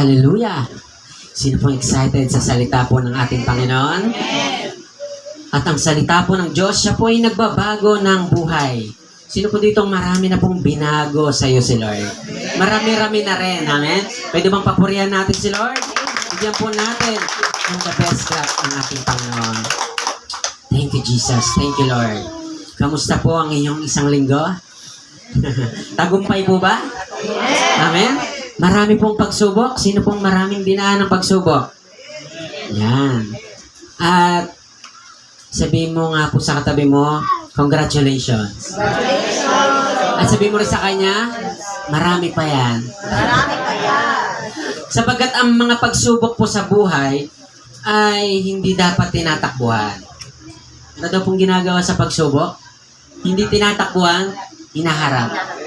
Hallelujah! Sino pong excited sa salita po ng ating Panginoon? At ang salita po ng Diyos, siya po ay nagbabago ng buhay. Sino po ditong marami na pong binago sa iyo si Lord? Marami-rami na rin. Amen? Pwede bang papurihan natin si Lord? Bigyan po natin ng the best clap ng ating Panginoon. Thank you, Jesus. Thank you, Lord. Kamusta po ang inyong isang linggo? Tagumpay po ba? Amen? Marami pong pagsubok. Sino pong maraming dinaan ng pagsubok? Yan. At sabihin mo nga po sa katabi mo, congratulations. At sabihin mo rin sa kanya, marami pa yan. Marami pa yan. Sapagkat ang mga pagsubok po sa buhay ay hindi dapat tinatakbuhan. Ano daw pong ginagawa sa pagsubok? Hindi tinatakbuhan, hinaharap.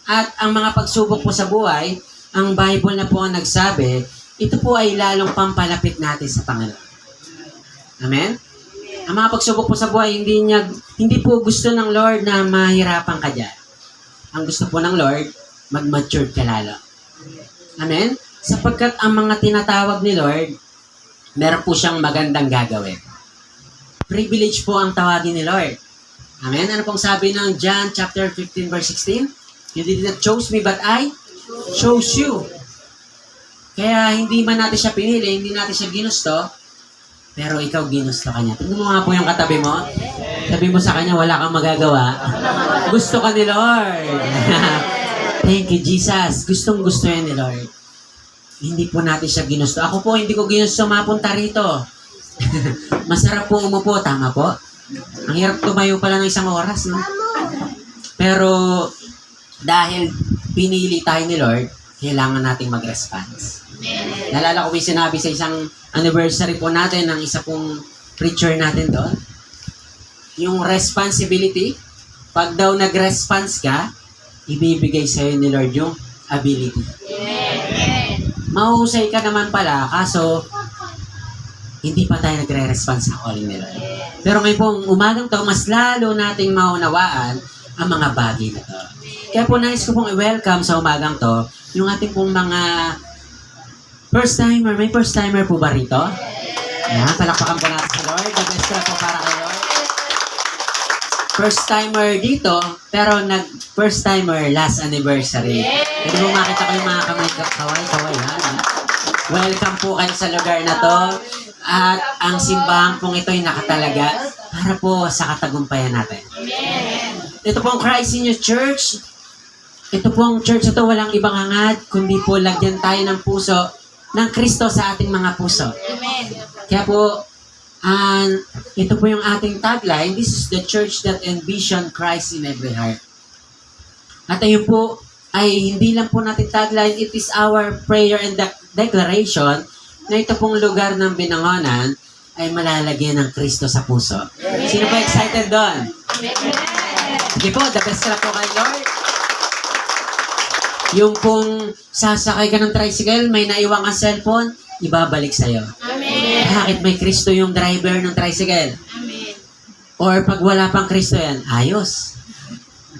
At ang mga pagsubok po sa buhay, ang Bible na po ang nagsabi, ito po ay lalong pampalapit natin sa Panginoon. Amen? Ang mga pagsubok po sa buhay, hindi po gusto ng Lord na mahirapan ka dyan. Ang gusto po ng Lord, mag-mature ka lalo. Amen? Sapagkat ang mga tinatawag ni Lord, meron po siyang magandang gagawin. Privilege po ang tawagin ni Lord. Amen? Ano pong sabi ng John chapter 15 verse 16? You did not choose me, but I chose you. Kaya hindi man natin siya pinili, hindi natin siya ginusto, pero ikaw ginusto ka niya. Tingnan mo nga po yung katabi mo. Sabi mo sa kanya, wala kang magagawa. Gusto ka ni Lord. Thank you, Jesus. Gustong-gusto yan ni Lord. Hindi po natin siya ginusto. Ako po, hindi ko ginusto mapunta rito. Masarap po umupo, tama po? Ang hirap tumayo pala ng isang oras, no? Pero, dahil pinili tayo ni Lord, kailangan nating mag-response. Nalala ko may sinabi sa isang anniversary po natin ng isa pong preacher natin doon. Yung responsibility, pag daw nag-response ka, ibibigay sa'yo ni Lord yung ability. Mahusay ka naman pala, kaso hindi pa tayo nagre-response sa calling ni Lord. Pero ngayon pong umagang to, mas lalo nating maunawaan ang mga bagay na to. Kaya po nais ko pong i-welcome sa umagang to yung ating pong mga first-timer. May first-timer po ba rito? Yan, palakpakan po natin sa Lord. The best na po para kay Lord. First-timer dito, pero first-timer last anniversary. Hindi mo makita ko yung mga kaway-kaway. Welcome po kayo sa lugar na to. At ang simbahan pong ito ay nakatalaga para po sa katagumpayan natin. Ito pong Christ in your Church. Ito pong church na to walang ibang hangad, kundi po lagyan tayo ng puso ng Kristo sa ating mga puso. Amen. Kaya po, ito po yung ating tagline, this is the church that envision Christ in every heart. At ayun po, ay hindi lang po natin tagline, it is our prayer and declaration na ito pong lugar ng Binangonan ay malalagyan ng Kristo sa puso. Sino ba excited doon? Sige po, the best clap po kay Lord. Yung pong sasakay ka ng tricycle, may naiwang ang cellphone, ibabalik sa'yo. Amen. Bakit may Kristo yung driver ng tricycle? Amen. Or pag wala pang Kristo yan, ayos.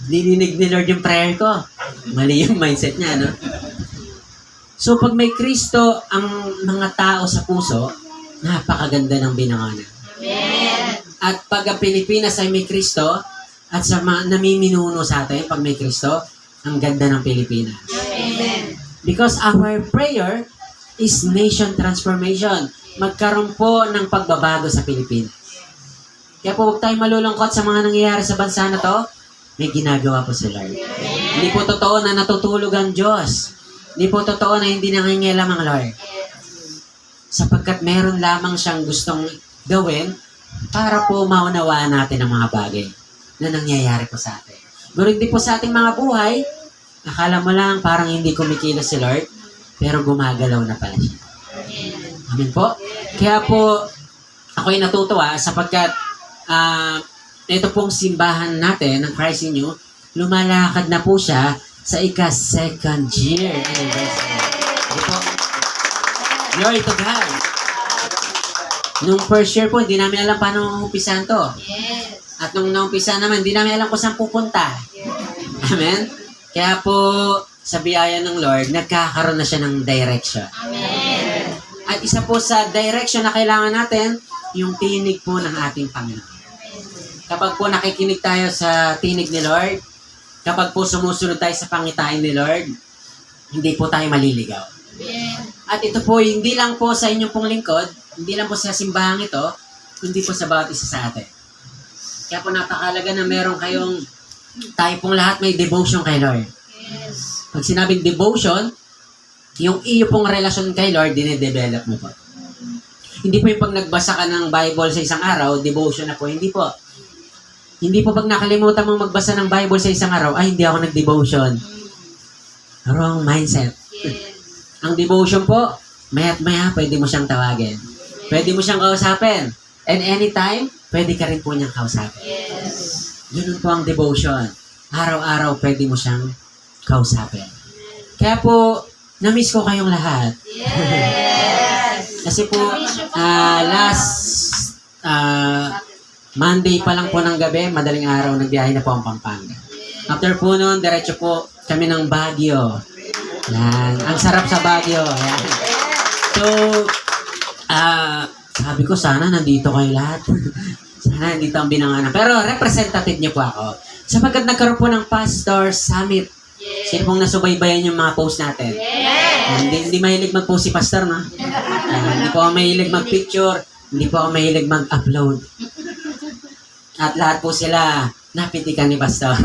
Dininig ni Lord yung prayer ko. Mali yung mindset niya, no? So pag may Kristo ang mga tao sa puso, napakaganda ng Binangonan. Amen. At pag ang Pilipinas ay may Kristo, at sa mga namiminuno sa atin, pag may Kristo, ang ganda ng Pilipinas. Amen. Because our prayer is nation transformation. Magkaroon po ng pagbabago sa Pilipinas. Kaya po huwag tayong malulungkot sa mga nangyayari sa bansa na to. May ginagawa po si Lord. Hindi po totoo na natutulog ang Diyos. Hindi po totoo na hindi nangingialam ang Lord. Sapagkat meron lamang siyang gustong gawin para po maunawaan natin ang mga bagay na nangyayari po sa atin. Pero hindi po sa ating mga buhay, akala mo lang parang hindi kumikilos si Lord, pero gumagalaw na pala siya. Amen po? Kaya po, ako'y natutuwa sapagkat ito pong simbahan natin ng Christ in You, lumalakad na po siya sa ika-second year anniversary. Ito po. Glory to God. Nung first year po, hindi namin alam paano umpisahan to. Yes. At nung naumpisa naman, hindi namin alam kung saan pupunta. Amen? Kaya po, sa biyaya ng Lord, nagkakaroon na siya ng direction. Amen. At isa po sa direction na kailangan natin, yung tinig po ng ating Panginoon. Kapag po nakikinig tayo sa tinig ni Lord, kapag po sumusunod tayo sa pangitain ni Lord, hindi po tayo maliligaw. At ito po, hindi lang po sa inyong pong lingkod, hindi lang po sa simbahang ito, kundi po sa bawat isa sa atin. Kaya po napakalaga na meron kayong, tayo pong lahat may devotion kay Lord. Pag sinabing devotion, yung iyo pong relasyon kay Lord, dine-develop mo po. Hindi po yung pag nagbasa ka ng Bible sa isang araw, devotion na po. Hindi po. Hindi po pag nakalimutan mong magbasa ng Bible sa isang araw, ay hindi ako nag-devotion. Wrong mindset. Ang devotion po, maya't maya, pwede mo siyang tawagin. Pwede mo siyang kausapin. And anytime, pwede ka rin po niyang kausapin. Yun po ang devotion. Araw-araw, pwede mo siyang kausapin. Kaya po, na-miss ko kayong lahat. Kasi po, last Monday pa lang po ng gabi, madaling araw, nagbiyahe na po ang Pampanga. After po noon, diretso po kami ng Baguio. Yan. Ang sarap sa Baguio. Yan. So, sabi ko, sana nandito kayo lahat. Sana nandito ang binanganan. Pero representative niyo po ako. Sapagkat nagkaroon po ng Pastor Summit. Sino pong nasubaybayan yung mga post natin? Hindi mahilig mag-post si Pastor, no? Hindi po ako mahilig mag-picture. Hindi po ako mahilig mag-upload. At lahat po sila napitikan ni Pastor.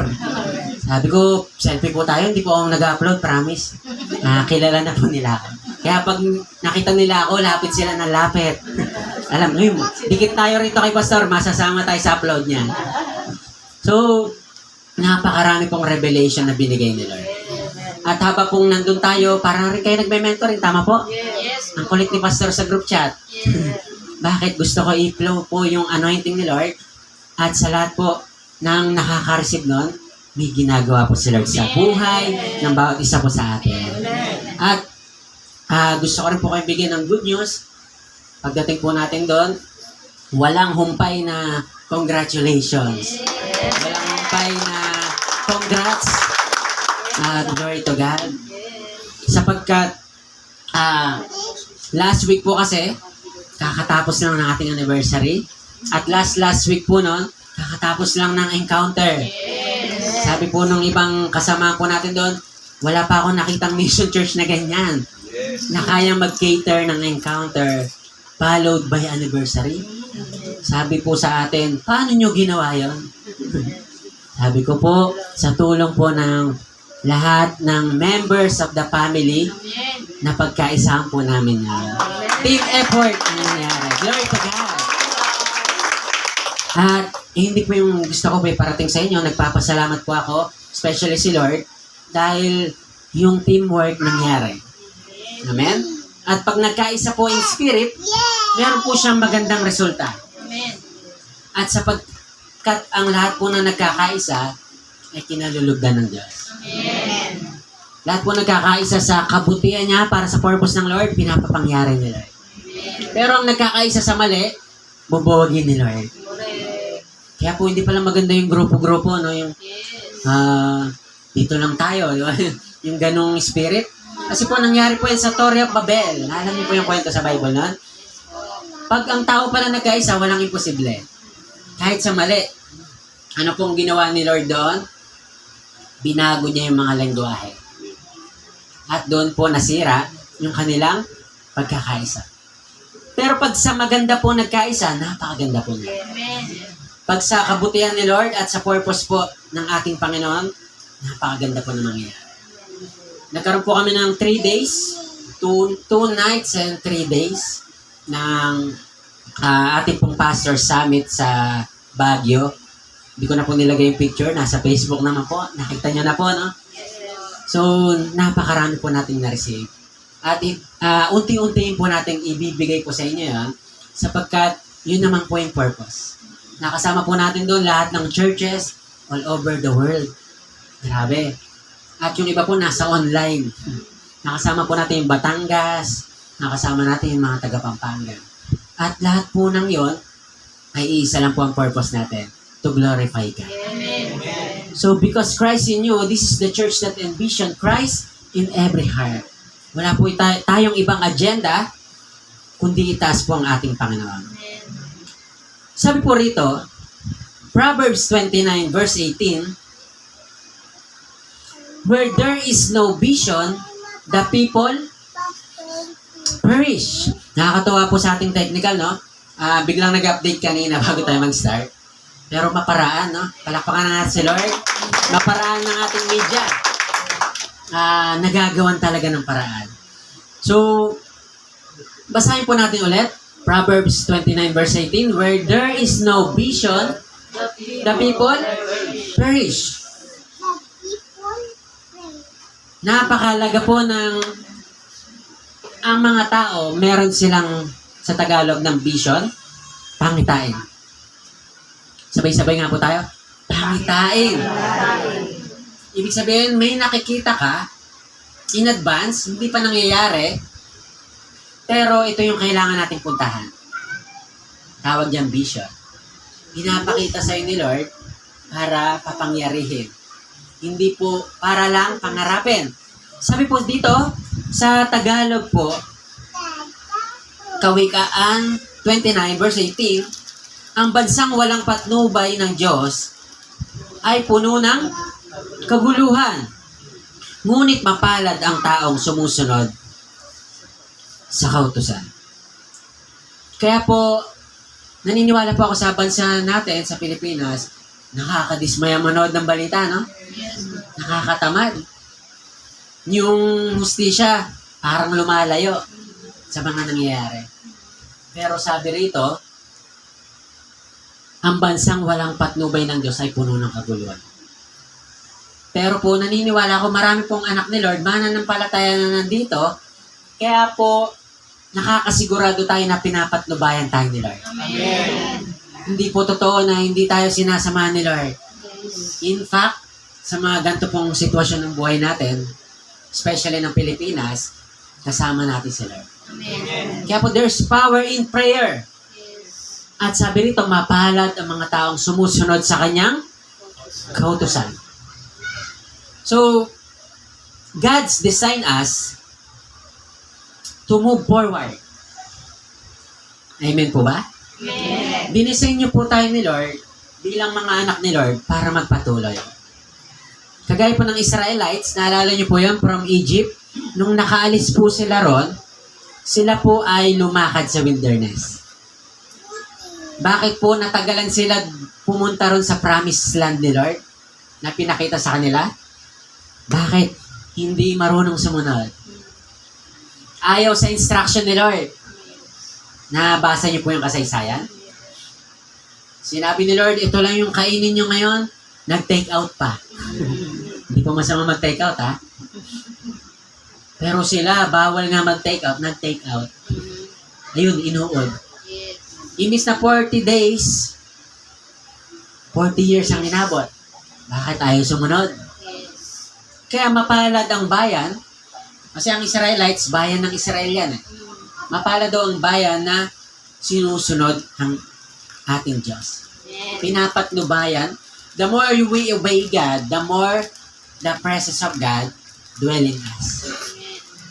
Sabi ko, selfie po tayo. Hindi po ako nag-upload, promise. Kilala na po nila ako. Kaya pag nakita nila ako, lapit sila ng lapit. Alam mo, dikit tayo rito kay Pastor, masasama tayo sa upload niya. So, napakarami pong revelation na binigay ni Lord. At habang pong nandun tayo, parang rin kayo nagme-mentoring, tama po? Ang kulit ni Pastor sa group chat. Bakit gusto ko i-flow po yung anointing ni Lord? At sa lahat po ng nakaka-receive nun, may ginagawa po si Lord sa buhay ng bawat isa po sa atin. At gusto ko rin po kayo bigyan ng good news. Pagdating po natin doon, walang humpay na congratulations. Walang humpay na congrats. Glory to God. Sapagkat last week po kasi, kakatapos lang ng ating anniversary. At last week po noon, kakatapos lang ng encounter. Sabi po nung ibang kasama po natin doon, wala pa akong nakitang mission church na ganyan. Na kayang mag-cater ng encounter followed by anniversary. Sabi po sa atin, paano nyo ginawa yun? Sabi ko po, sa tulong po ng lahat ng members of the family, na pagkaisahan po namin yan. Team effort ang nangyari. Glory to God. At hindi po yung gusto ko po parating sa inyo, nagpapasalamat po ako, especially si Lord, dahil yung teamwork nangyari. Amen? At pag nagkaisa po in spirit, meron po siyang magandang resulta. At sapagkat ang lahat po na nagkakaisa, ay kinalulugdan ng Diyos. Lahat po nagkakaisa sa kabutihan niya para sa purpose ng Lord, pinapapangyari ni Lord. Pero ang nagkakaisa sa mali, bubuwagin ni Lord. Kaya po hindi pala maganda yung grupo-grupo, no? Yung dito lang tayo, yung ganong spirit. Kasi po nangyari po yan sa Torre of Babel. Alam niyo po yung kwento sa Bible, no? Pag ang tao pala nagkaisa, walang imposible. Kahit sa mali. Ano pong ginawa ni Lord doon? Binago niya yung mga lengguwahe. At doon po nasira yung kanilang pagkakaisa. Pero pag sa maganda po nagkaisa, napakaganda po niya. Pag sa kabutihan ni Lord at sa purpose po ng ating Panginoon, napakaganda po na mangyayari. Nagkaroon po kami ng 3 days, 2 nights and 3 days ng ating pong Pastor Summit sa Baguio. Hindi ko na po nilagay yung picture, nasa Facebook naman po, nakita niyo na po, no? So, napakarami po nating na-receive. At unti-untiin po nating ibibigay po sa inyo yan, sapagkat yun naman po yung purpose. Nakasama po natin doon lahat ng churches all over the world. Grabe. At yung iba po nasa online. Nakasama po natin yung Batangas, nakasama natin yung mga taga Pampanga. At lahat po ng yon ay isa lang po ang purpose natin, to glorify God. So because Christ in you, this is the church that envisioned Christ in every heart. Wala po tayong ibang agenda, kundi itaas po ang ating Panginoon. Sabi po rito, Proverbs 29 verse 18, where there is no vision, the people perish. Nakakatawa po sa ating technical, no? Biglang nag-update kanina bago tayo mag-start. Pero maparaan, no? Palakpakan na natin si Lord. Maparaan ng ating media. Nagagawan talaga ng paraan. So, basahin po natin ulit. Proverbs 29 verse 18, where there is no vision, the people perish. Napakalaga po ng ang mga tao, meron silang sa Tagalog ng vision, pangitain. Sabay-sabay nga po tayo. Pangitain. Ibig sabihin, may nakikita ka in advance, hindi pa nangyayari, pero ito yung kailangan nating puntahan. Tawag dyan vision. Pinapakita sa'yo ni Lord para papangyarihin. Hindi po para lang pangarapin. Sabi po dito, sa Tagalog po, Kawikaan 29 verse 18, ang bansang walang patnubay ng Diyos ay puno ng kaguluhan. Ngunit mapalad ang taong sumusunod sa kautusan. Kaya po, naniniwala po ako sa bansa natin, sa Pilipinas, nakakadismaya manood ng balita, no? Nakakatamad. Yung hustisya, parang lumalayo sa mga nangyayari. Pero sabi rito, ang bansang walang patnubay ng Diyos ay puno ng kaguluhan. Pero po, naniniwala ako, marami pong anak ni Lord, mananampalataya na nandito, kaya po, nakakasigurado tayo na pinapatnubayan tayo ni Lord. Amen. Hindi po totoo na hindi tayo sinasamahan ni Lord. In fact, sa mga ganito pong sitwasyon ng buhay natin, especially ng Pilipinas, kasama natin si Lord. Amen. Kaya po, there's power in prayer. At sabi rito, mapalad ang mga taong sumusunod sa kanyang kautusan. So, God's designed us to move forward. Amen po ba? Amen. Dinisign niyo po tayo ni Lord bilang mga anak ni Lord para magpatuloy. Kagaya po ng Israelites, naalala niyo po yun from Egypt, nung nakaalis po sila ron, sila po ay lumakad sa wilderness. Bakit po natagalan sila pumunta ron sa promised land ni Lord na pinakita sa kanila? Bakit? Hindi marunong sumunod. Ayaw sa instruction ni Lord. Nabasa niyo po yung kasaysayan? Sinabi ni Lord, ito lang yung kainin niyo ngayon, nag-take out pa. Hindi po masama mag-take out, ha? Pero sila, bawal nga mag-take out, nag-take out. Ayun, inuod. Imbis na 40 days, 40 years ang inabot. Bakit ayaw sumunod? Kaya mapalad ang bayan, kasi ang Israelites, bayan ng Israel yan. Mapalad daw ang bayan na sinusunod ang ating Diyos. Pinapatnubayan. The more we obey God, the more the presence of God dwell in us.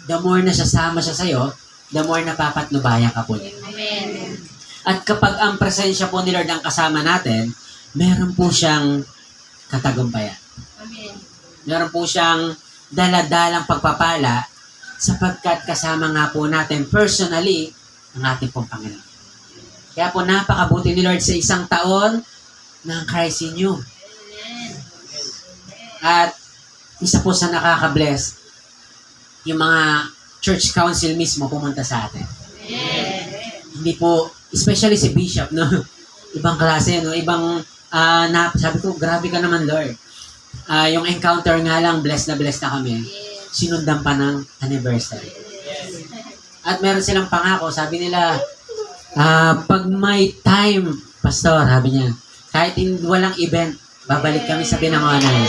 The more na sasama siya sa'yo, the more napapatnubayan ka po niya. Amen. At kapag ang presensya po ni Lord ang kasama natin, meron po siyang katagumpayan. Amen. Meron po siyang daladalang pagpapala sapagkat kasama nga po natin personally ang ating pong Panginoon. Kaya po napakabuti ni Lord sa isang taon ng Christ in you. At isa po sa nakaka-bless, yung mga church council mismo pumunta sa atin. Hindi po, especially si Bishop, no? Ibang klase, no? Ibang, sabi ko, grabe ka naman, Lord. Yung encounter nga lang, blessed na kami. Sinundan pa ng anniversary. At meron silang pangako, sabi nila, pag may time, Pastor, sabi niya, kahit walang event, babalik kami sa pinangalan.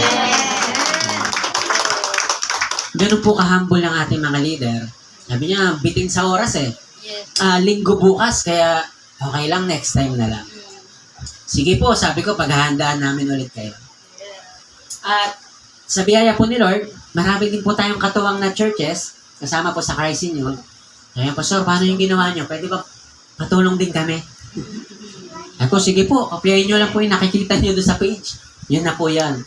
Ganun po ka-humble ng ating mga leader. Sabi niya, bitin sa oras eh. Linggo bukas, kaya okay lang, next time na lang. Sige po, sabi ko, paghahandaan namin ulit kayo. At sa biyaya po ni Lord, marami din po tayong katuwang na churches, kasama po sa Christ in You. Kaya, Pastor, paano yung ginawa nyo? Pwede ba patulong din kami? Ako, sige po, kopyahin nyo lang po yung nakikita nyo doon sa page. Yun na po yan.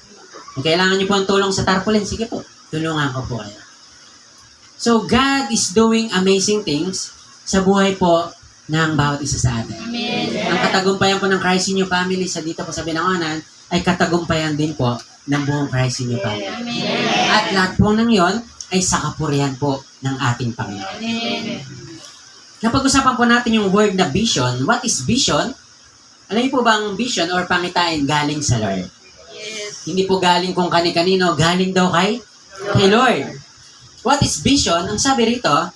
Kung kailangan nyo po ang tulong sa tarpaulin, sige po, tulungan ko po kayo. So, God is doing amazing things sa buhay po ng bawat isa sa atin. Amen. Ang katagumpayan po ng Christ in You family sa dito po sa Binangonan ay katagumpayan din po ng buong Christ in You family. Amen. At lahat po ng yon ay sa kapurihan po ng ating Panginoon. Amen. Napag-usapan po natin yung word na vision. What is vision? Alam niyo po ba ang vision or pangitain galing sa Lord? Yes. Hindi po galing kung kani-kanino, galing daw kay Lord. What is vision? Ang sabi rito,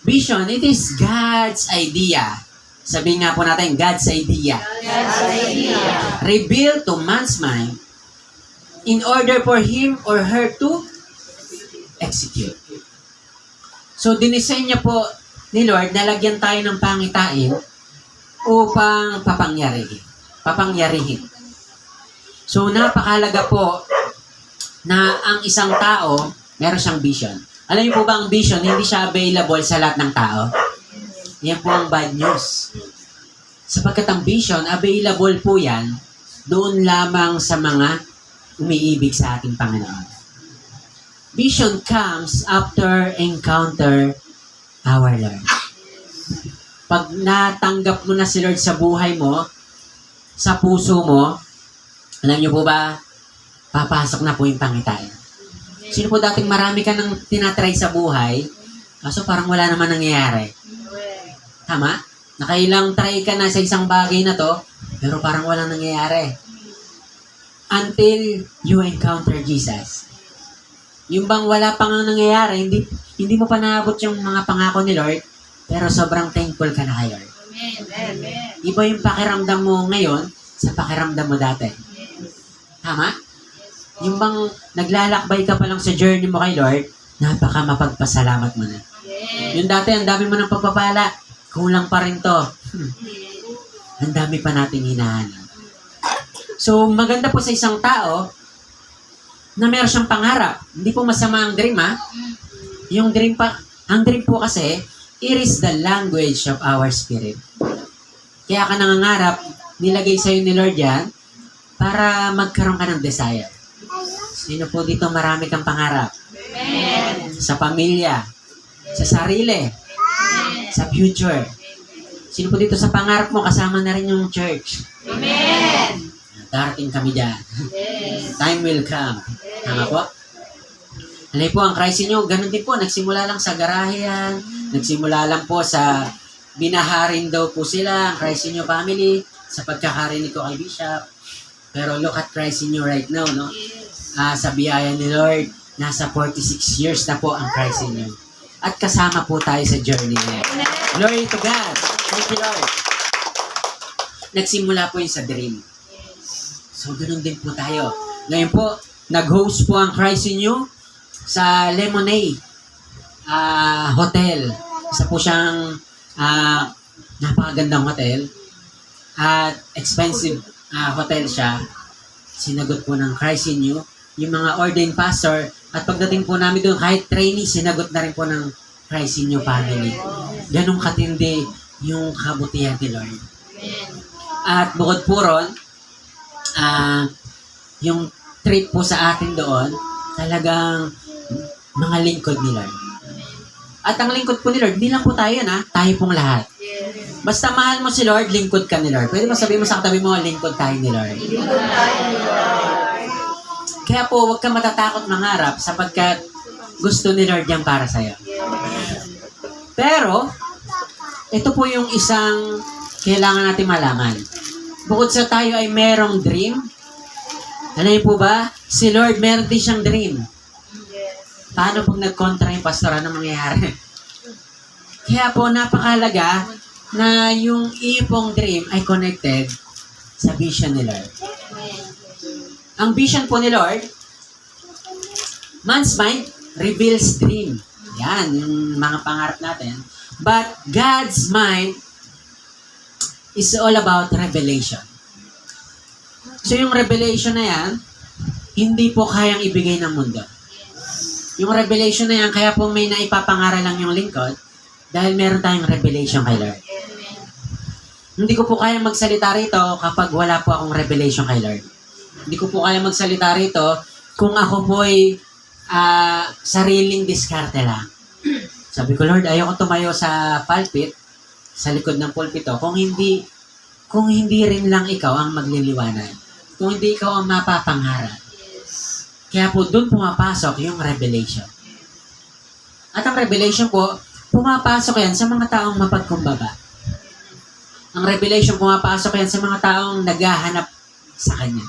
vision, it is God's idea. Sabihin nga po natin, God's idea. God's idea. Revealed to man's mind in order for him or her to execute. So, dinisenyo niya po ni Lord, nalagyan tayo ng pangitain upang papangyarihin. So, napakalaga po na ang isang tao, meron siyang vision. Alam niyo po ba ang vision, hindi siya available sa lahat ng tao? Yan po ang bad news. Sapagkat ang vision, available po yan doon lamang sa mga umiibig sa ating Panginoon. Vision comes after encounter our Lord. Pag natanggap mo na si Lord sa buhay mo, sa puso mo, alam niyo po ba, papasok na po yung pangitain. Sino po dating marami ka nang tinatry sa buhay, kaso parang wala naman nangyayari. Tama? Nakailang try ka na sa isang bagay na to, pero parang walang nangyayari. Until you encounter Jesus. Yung bang wala pang nangyayari, hindi mo pa naabot yung mga pangako ni Lord, pero sobrang thankful ka na kay Lord. Amen. Iba yung pakiramdam mo ngayon sa pakiramdam mo dati. Tama? Yung bang naglalakbay ka pa lang sa journey mo kay Lord, napaka mapagpasalamat mo na. Yes. Yung dati, ang dami mo ng pagpapala, kulang pa rin to. Ang dami pa nating hinahanap. So, maganda po sa isang tao na meron siyang pangarap. Hindi po masama ang dream, ha? Yung dream ang dream po kasi, it is the language of our spirit. Kaya ka nangangarap, nilagay sa'yo ni Lord yan, para magkaroon ka ng desire. Sino po dito marami kang pangarap? Amen. Sa pamilya, sa sarili, sa future. Sino po dito sa pangarap mo, kasama na rin yung church? Amen. Darating kami dyan. Yes. Time will come. Tama po? Alay po, ang Christ inyo, ganun din po, nagsimula lang sa garahe yan, nagsimula lang po sa binaharin daw po sila, ang Christ inyo family, sa pagkakarinig ko kay Bishop. Pero look at Christ inyo right now, no? Sa biyaya ni Lord, nasa 46 years na po ang Christ inyo. At kasama po tayo sa journey niya. Glory to God. Thank you, Lord. Nagsimula po yun sa dream. So, ganun din po tayo. Ngayon po, nag-host po ang Christ in You sa Lemonade Hotel. Isa po siyang napakagandang hotel. At expensive hotel siya. Sinagot po ng Christ in You. Yung mga ordained pastor. At pagdating po namin doon, kahit trainee, sinagot na rin po ng Christ in You family. Ganun katindi yung kabutihan ni Lord. At bukod po ron, yung trip po sa atin doon, talagang mga lingkod ni Lord. At ang lingkod po ni Lord, hindi lang po tayo na, tayo pong lahat. Basta mahal mo si Lord, lingkod ka ni Lord. Pwede mo sabihin mo sa katabi mo, lingkod tayo ni Lord. Kaya po, huwag ka matatakot mangarap sapagkat gusto ni Lord yan para sa'yo. Pero, ito po yung isang kailangan natin malaman. Bukod sa tayo ay merong dream, alam niyo po ba, si Lord meron din siyang dream. Paano pag nag-contra yung pastor, ano mangyayari? Kaya po, napakalaga na yung ipong dream ay connected sa vision ni Lord. Ang vision po ni Lord, man's mind reveals dream. Yan, yung mga pangarap natin. But God's mind is all about revelation. So yung revelation na yan, hindi po kayang ibigay ng mundo. Yung revelation na yan, kaya po may naipapangaral lang yung lingkod dahil meron tayong revelation kay Lord. Hindi ko po kaya magsalita rito kapag wala po akong revelation kay Lord. Hindi ko po kaya magsalita rito kung ako po ay sariling diskarte lang. Sabi ko, Lord, ayoko tumayo sa pulpit, sa likod ng pulpito, kung hindi rin lang ikaw ang magliliwanag. Kung hindi ikaw ang mapapangarap. Kaya po doon pumapasok yung revelation. At ang revelation po, pumapasok yan sa mga taong mapagkumbaba. Ang revelation pumapasok yan sa mga taong naghahanap sa Kanya.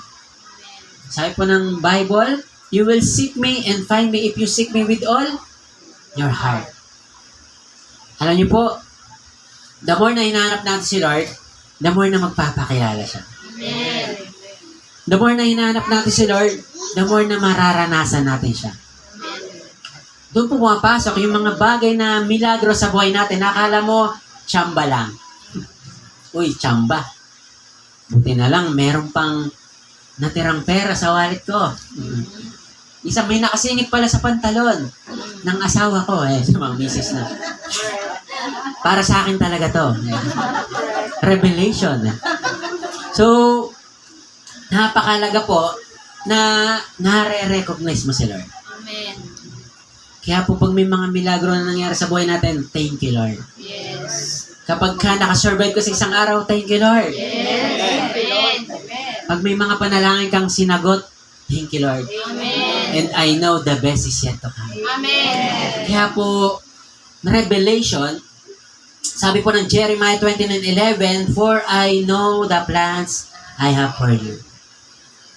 Sabi po ng Bible, you will seek me and find me if you seek me with all your heart. Alam niyo po, the more na hinahanap natin si Lord, the more na magpapakilala siya. Amen. The more na hinahanap natin si Lord, the more na mararanasan natin siya. Doon po pumapasok yung mga bagay na milagro sa buhay natin. Nakala mo, tsamba lang. Uy, tsamba. Buti na lang, meron pang natirang pera sa wallet ko. Isa may nakasingit pala sa pantalon ng asawa ko. Sa mga misis na. Para sa akin talaga to. Revelation. So, napakalaga po na nare-recognize mo si Lord. Amen. Kaya po pag may mga milagro na nangyari sa buhay natin, thank you, Lord. Yes. Kapag ka nakasurvive ko sa isang araw, thank you, Lord. Yes. Amen. Pag may mga panalangin kang sinagot, thank you, Lord. Amen. And I know the best is yet to come. Amen. Kaya po, revelation, sabi po ng Jeremiah 29:11, for I know the plans I have for you.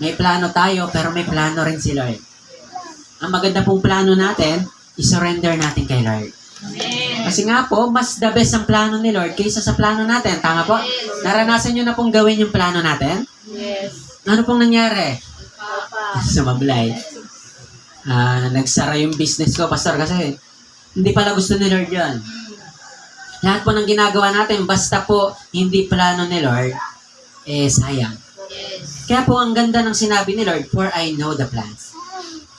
May plano tayo, pero may plano rin si Lord. Ang maganda pong plano natin, i-surrender natin kay Lord. Amen. Kasi nga po, mas the best ang plano ni Lord kaysa sa plano natin. Tama po? Naranasan nyo na pong gawin yung plano natin? Yes. Ano pong nangyari? Papa. Sumablay. Nagsara yung business ko, pastor, kasi hindi pala gusto ni Lord yan. Lahat po ng ginagawa natin, basta po hindi plano ni Lord, sayang. Yes. Kaya po ang ganda ng sinabi ni Lord, for I know the plans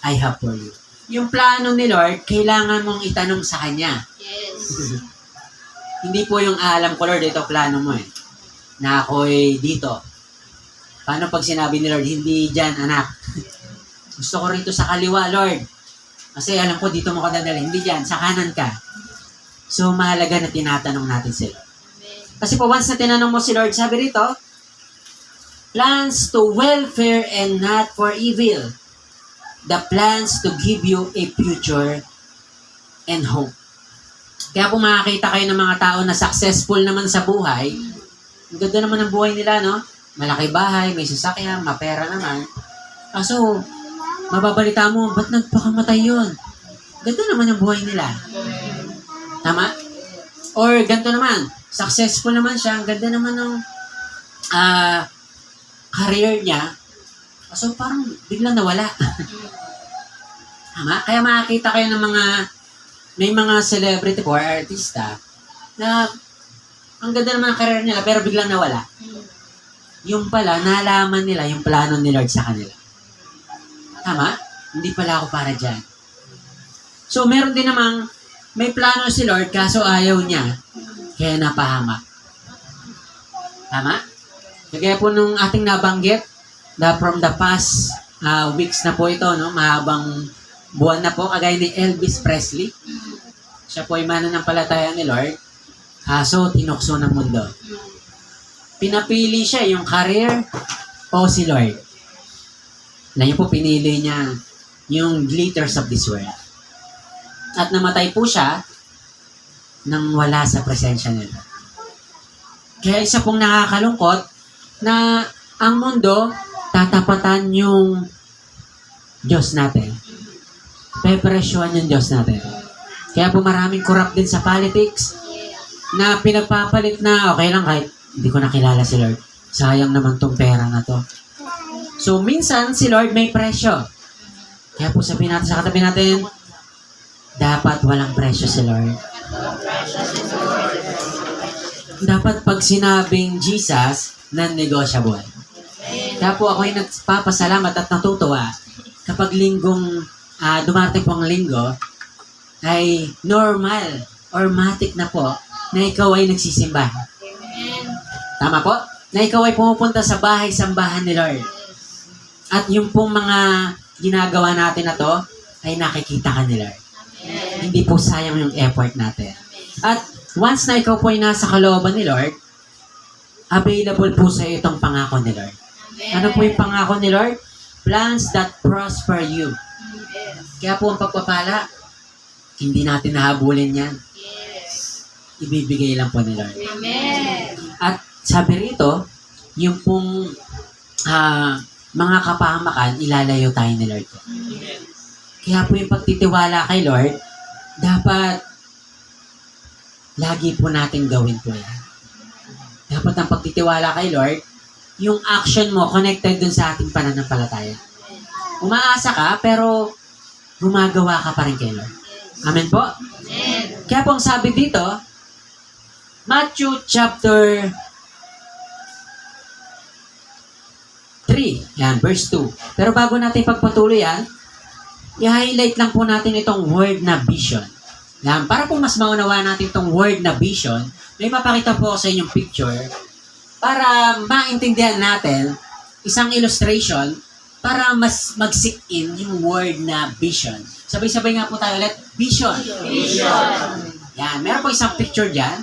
I have for you. Yung plano ni Lord, kailangan mong itanong sa Kanya. Yes. Hindi po yung alam ko, Lord, ito plano mo na ako'y dito. Paano pag sinabi ni Lord, hindi dyan, anak. Gusto ko rito sa kaliwa, Lord. Kasi alam ko, dito mo ka dadalhin. Hindi dyan, sa kanan ka. So, mahalaga na tinatanong natin sila. Kasi po, once na tinanong mo si Lord, sabi rito, plans to welfare and not for evil. The plans to give you a future and hope. Kaya po makakita kayo ng mga tao na successful naman sa buhay. Ang ganda naman ng buhay nila, no? Malaki bahay, may sasakyan, mapera naman. So, mababalita mo, ba't nagpakamatay yun? Ganda naman ang buhay nila. Tama? Or ganito naman, successful naman siya, ang ganda naman ng career niya. So, parang biglang nawala. Tama? Kaya makakita kayo ng may mga celebrity or artista na ang ganda naman ang career nila pero biglang nawala. Yung pala, nalaman nila yung plano ni Lord sa kanila. Tama? Hindi pala ako para dyan. So, meron din namang may plano si Lord kaso ayaw niya kaya napahamak. Tama? Kaya po nung ating nabanggit, from the past weeks na po ito, no? Mahabang buwan na po, kagaya ni Elvis Presley. Siya po ay mananampalataya ni Lord. So, tinukso ng mundo. Pinapili siya yung career o si Lord. Na yun po, pinili niya yung glitters of this world. At namatay po siya nang wala sa presensya nila. Kaya isa pong nakakalungkot na ang mundo tatapatan yung Diyos natin. Pepresyohan yung Diyos natin. Kaya po maraming corrupt din sa politics na pinagpapalit na okay lang kahit hindi ko nakilala si Lord. Sayang naman tong pera na to. So minsan si Lord may presyo. Kaya po sabihin natin sa katabi natin, dapat walang presyo si Lord. Dapat pag sinabing Jesus, non-negotiable. Kaya po ako ay nagpapasalamat at natutuwa kapag linggong dumarating pong linggo, ay normal or matik na po na ikaw ay nagsisimba. Amen. Tama po? Na ikaw ay pumupunta sa bahay-sambahan ni Lord. At yung pong mga ginagawa natin na to, ay nakikita ka ni Lord. Amen. Hindi po sayang yung effort natin. At once na ikaw po ay nasa kalooban ni Lord, available po sa iyo itong pangako ni Lord. Amen. Ano po yung pangako ni Lord? Plans that prosper you. Yes. Kaya po ang pagpapala, hindi natin nahabulin yan. Yes. Ibibigay lang po ni Lord. Amen. At sabi rito, yung pong mga kapahamakan, ilalayo tayo ni Lord. Kaya po yung pagtitiwala kay Lord, dapat lagi po natin gawin po yan. Dapat ang pagtitiwala kay Lord, yung action mo connected dun sa ating pananampalataya. Umaasa ka, pero gumagawa ka pa rin kay Lord. Amen po? Amen. Kaya po ang sabi dito, Matthew chapter 3, yan, verse 2. Pero bago natin pagpatuloy yan, i-highlight lang po natin itong word na vision. Yan, para po mas maunawa natin itong word na vision, may mapakita po ako sa inyong picture para maintindihan natin isang illustration para mas mag-sink in yung word na vision. Sabay-sabay nga po tayo ulit, vision. Vision. Yan, meron po isang picture dyan.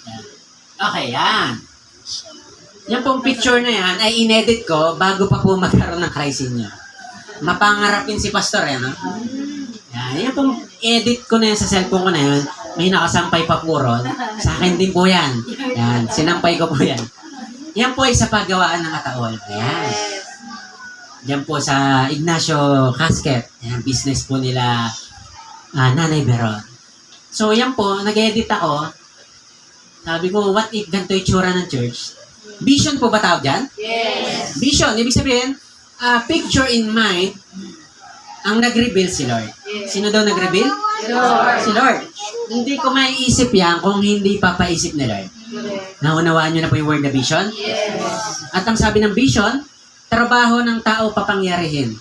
Yan. Okay, yan. Yan pong picture na yan ay inedit ko bago pa po magkaroon ng crisis niyo. Mapangarapin si Pastor, no? Yan, yan pong edit ko na yan sa cellphone ko na yun. May nakasampay pa po ron. Sa akin din po yan. Yan, sinampay ko po yan. Yan po ay sa paggawaan ng kataol. Ayan. Yan po sa Ignacio Casket. Yan, business po nila Nanay Beron. So, yan po, nag-edit ako. Sabi ko, what if ganito yung tsura ng church? Vision po ba tawag dyan? Yes. Vision, ibig sabihin, picture in mind, ang nag-reveal si Lord. Sino daw nag-reveal? Lord. Si Lord. Hindi ko maiisip yan kung hindi papaisip ni Lord. Naunawaan nyo na po yung word na vision? Yes. At ang sabi ng vision, trabaho ng tao papangyarihin.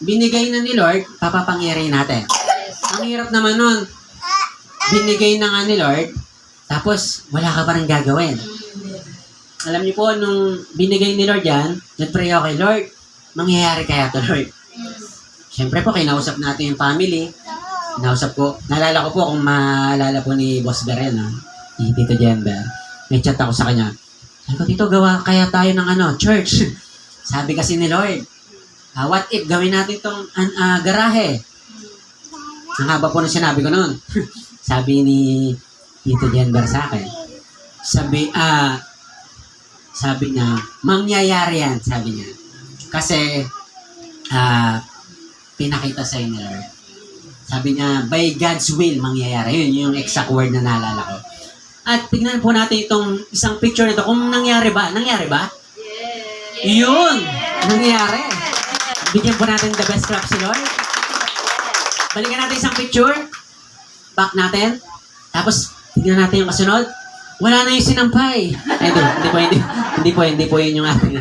Binigay na ni Lord, papapangyarihin natin. Ang hirap naman nun, binigay na nga ni Lord, tapos wala ka pa rin gagawin. Alam niyo po, nung binigay ni Lord yan, nag-pray ako kay Lord, mangyayari kaya to Lord. Siyempre po, kinausap natin yung family. Kinausap ko, naalala ko po kung maalala po ni Boss Beren, ni Tito Jember. May chat ako sa kanya. Sabi ko, Tito, gawa kaya tayo ng church. Sabi kasi ni Lord, what if gawin natin itong garahe? Ang haba po na sinabi ko noon. Sabi ni Tito Jember sa akin. Sabi niya, mangyayari yan, sabi niya. Kasi, pinakita sa inyo, Lord. Sabi niya, by God's will, mangyayari. Yun yung exact word na naalala ko. At tignan po natin itong isang picture nito. Kung nangyari ba? Nangyari ba? Yes. Yun! Nangyari. Bigyan po natin the best clap si Lord. Balikan natin isang picture. Back natin. Tapos, tignan natin yung kasunod. Wala na yung sinampay. Ay, hindi po yun yung ating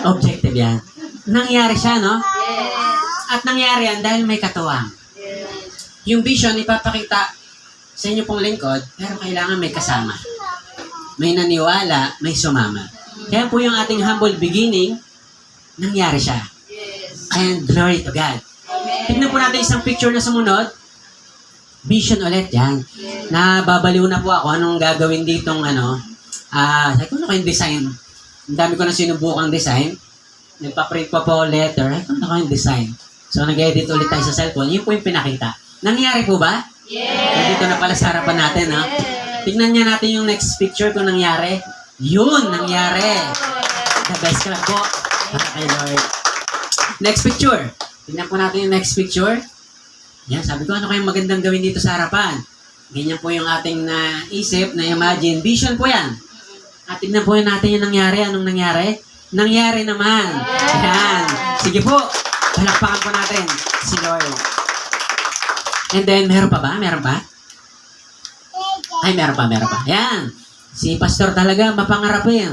objective yan. Nangyari siya, no? Yes. At nangyari yan dahil may katuwang. Yes. Yung vision, ipapakita sa inyo pong lingkod, pero kailangan may kasama. May naniwala, may sumama. Kaya po yung ating humble beginning, nangyari siya. Yes. And glory to God. Amen. Tignan po natin isang picture na sumunod. Vision ulit, yan. Yes. Nababaliw na po ako anong gagawin ditong sabi ko, ano kayong design? Ang dami ko na sinubukang design. Nagpa-print pa po letter. Ano kayong design? So, nag-edit ulit tayo sa cellphone. Yun po yung pinakita. Nangyari po ba? Yes. Dito na pala sa harapan natin, ha? Yes. Tignan niya natin yung next picture kung nangyari. Yun, nangyari. The best clap po. Para kay Lord. Next picture. Tignan po natin yung next picture. Yan, sabi ko, ano kayong magandang gawin dito sa harapan? Ganyan po yung ating naisip, na-imagine. Vision po yan. At tignan po natin yung nangyari. Anong nangyari? Nangyari naman. Yan. Sige po. Palakpakan po natin si Lord. And then, meron pa ba? Meron pa? Ay, meron pa. Yan. Si Pastor talaga mapangarapin.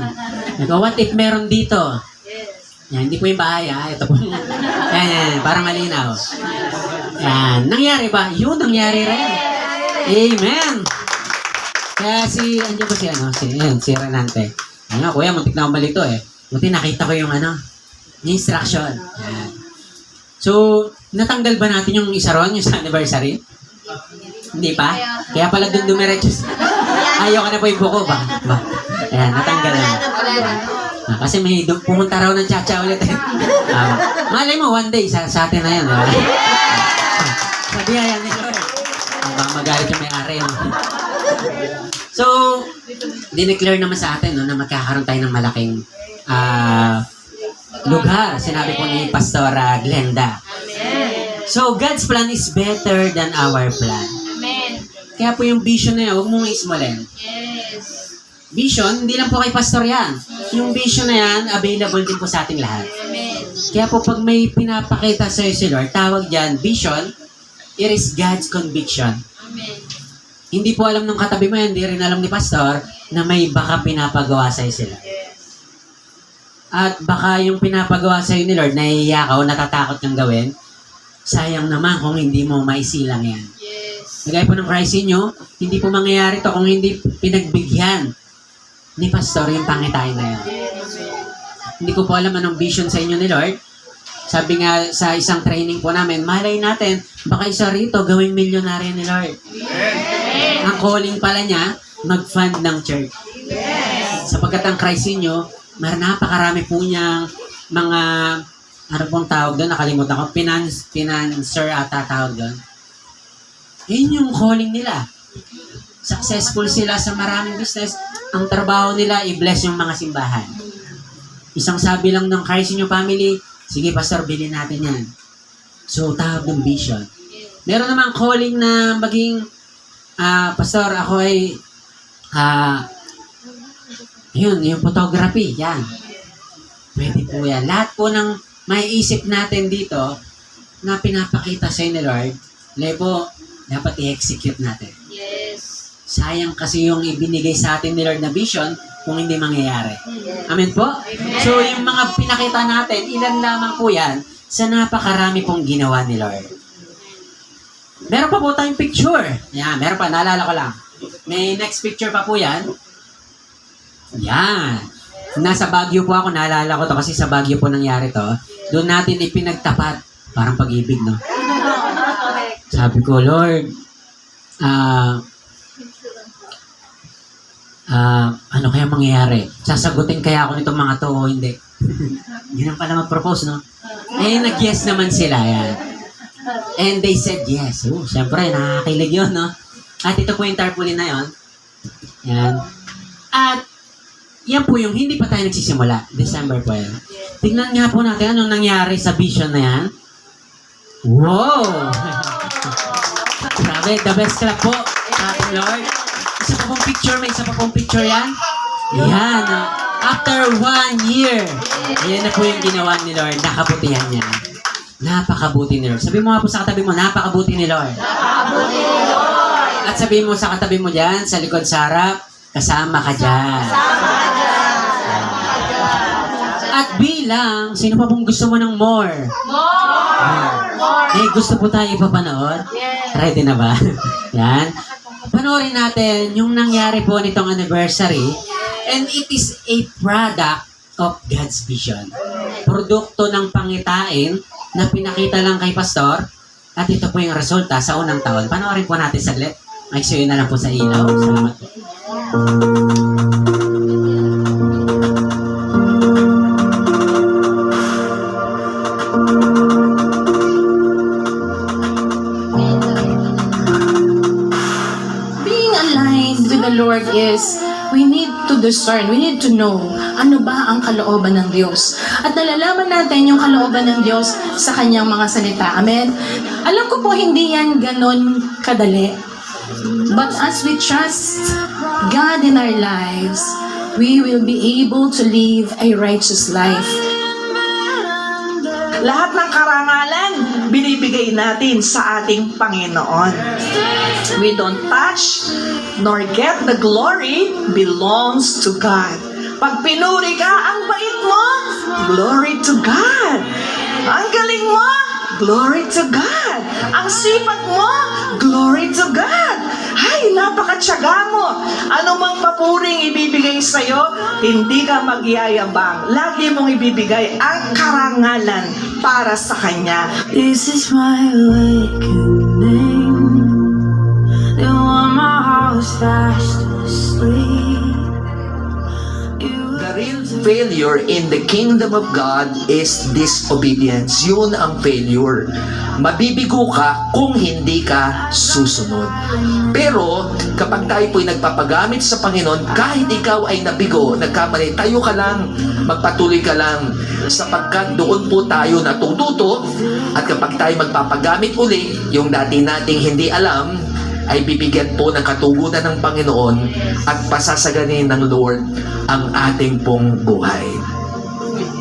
What if meron dito? Yes. Yan, hindi po yung bahay ha. Ito po. Yan, para malinaw. Yan, nangyari ba? Yun, nangyari rin. Amen. Kaya andiyan ba si Renante. Ano, kuya, muntik na akong balito eh. Buti nakita ko yung instruction. Yan. So, natanggal ba natin yung isa ron, yung sa anniversary? Hindi pa? Kaya pala dun dumiretso. Ayaw ka na po yung buko ba? Ayan, natanggal na. Kasi may pumunta raw ng Chacha ulit eh. Malay mo, one day, sa atin na yan. Sabi yan ni Lord. Baka magalit yung may-ari. So, dineclare naman sa atin na magkakaroon tayo ng malaking lugar. Sinabi po ni Pastora Glenda. So, God's plan is better than our plan. Amen. Kaya po yung vision na yan, huwag mong ismulin. Yes. Vision, hindi lang po kay pastor yan. Yung vision na yan, available din po sa ating lahat. Amen. Kaya po pag may pinapakita sa si Lord, tawag dyan, vision, it is God's conviction. Amen. Hindi po alam ng katabi mo yan, hindi rin alam ni pastor, na may baka pinapagawa sa'yo sila. At baka yung pinapagawa sa'yo ni Lord, nahihiya ka o natatakot kang gawin, sayang naman kung hindi mo maisilang yan. Yes. Nagaya po ng Christ inyo, hindi po mangyayari to kung hindi pinagbigyan ni pastor yung pangitain na yan. Hindi ko po alam anong vision sa inyo ni Lord. Sabi nga sa isang training po namin, malay natin, baka isa rito gawing milyonaryo ni Lord. Ang calling pala niya, mag-fund ng church. Sapagkat ang Christ inyo, napakarami po niyang mga, ano pong tawag doon, nakalimutan ko, financer ata tawag doon. Yun yung calling nila. Successful sila sa maraming business. Ang trabaho nila, i-bless yung mga simbahan. Isang sabi lang ng Christ in your family, sige pastor, bilhin natin yan. So, tawag ng vision. Meron namang calling na maging, pastor, ako ay, yung photography, yan. Pwede po yan. Lahat po ng maiisip natin dito na pinapakita sa ni Lord, lebo, dapat i-execute natin. Yes. Sayang kasi yung ibinigay sa atin ni Lord na vision kung hindi mangyayari. Amen po? So, yung mga pinakita natin, ilan lamang po yan sa napakarami pong ginawa ni Lord. Meron pa po tayong picture. Yan, meron pa. Naalala ko lang. May next picture pa po yan. Yan. Nasa Baguio po ako. Naalala ko to kasi sa Baguio po nangyari to. Doon natin ipinagtapat. Parang pag-ibig, no? Sabi ko, Lord, ano kaya mangyayari? Sasagutin kaya ako nitong mga to o hindi? Ganun pala mag-propose, no? Eh, nag-yes naman sila, yan. And they said yes. Siyempre, nakakilig yun, no? At ito po yung tarpaulin na yun. Yan. At, yan po yung hindi pa tayo nagsisimula. December po yan. Tingnan nga po natin anong nangyari sa vision na yan. Wow! Grabe, the best clap po. Ating Lord. Isa pa pong picture, may isa pa pong picture yan. Yan. After 1 year, yan na po yung ginawa ni Lord. Nakabutihan niya. Napakabuti ni Lord. Sabi mo nga po sa katabi mo, napakabuti ni Lord. Napakabuti ni Lord. At sabi mo sa katabi mo dyan, sa likod sa harap, kasama ka dyan. Kasama ka dyan. At bilang, sino pa pong gusto mo ng more? More. Eh, gusto po tayo ipapanood? Yes. Ready na ba? Yan. Panoorin natin yung nangyari po nitong anniversary. And it is a product of God's vision. Produkto ng pangitain na pinakita lang kay pastor. At ito po yung resulta sa unang taon. Panoorin po natin saglit. Ay, so yun na lang po sa ilaw. Salamat po. Being aligned with the Lord is we need to discern, we need to know ano ba ang kalooban ng Diyos. At nalalaman natin yung kalooban ng Diyos sa kanyang mga salita. Amen? Alam ko po hindi yan ganon kadali. But as we trust God in our lives, we will be able to live a righteous life. Lahat ng karangalan, binibigay natin sa ating Panginoon. We don't touch nor get the glory belongs to God. Pag pinuri ka, ang bait mo, glory to God. Ang galing mo, glory to God. Ang sipag mo, glory to God. Ay, napakatyaga mo. Ano mang papuring ibibigay sa'yo, hindi ka magyayabang. Lagi mong ibibigay ang karangalan para sa Kanya. This is my awakening. They want my house fast asleep. The real failure in the kingdom of God is disobedience. Yun ang failure. Mabibigo ka kung hindi ka susunod. Pero kapag tayo po'y nagpapagamit sa Panginoon, kahit ikaw ay nabigo, nagkamali, tayo ka lang, magpatuloy ka lang, sapagkat doon po tayo natututo. At kapag tayo magpapagamit uli, yung dati nating hindi alam, ay bibigyan po ng katugunan ng Panginoon at pasasaganin ng Lord ang ating pong buhay.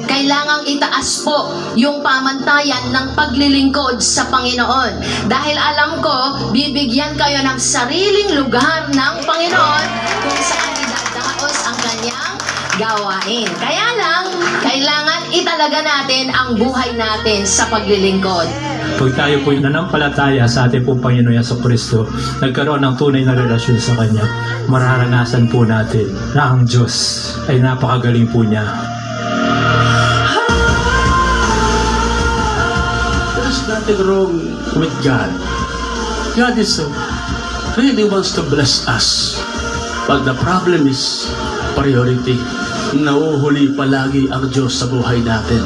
Kailangang itaas po yung pamantayan ng paglilingkod sa Panginoon. Dahil alam ko, bibigyan kayo ng sariling lugar ng Panginoon kung saan idadaos ang kanyang gawain. Kaya lang, kailangan italaga natin ang buhay natin sa paglilingkod. Pag tayo po'y nanampalataya sa ating pong Panginoon Jesucristo, nagkaroon ng tunay na relasyon sa Kanya, mararanasan po natin na ang Diyos ay napakagaling po niya. There's nothing wrong with God. God is really wants to bless us. But the problem is priority. Nauhuli palagi ang Diyos sa buhay natin.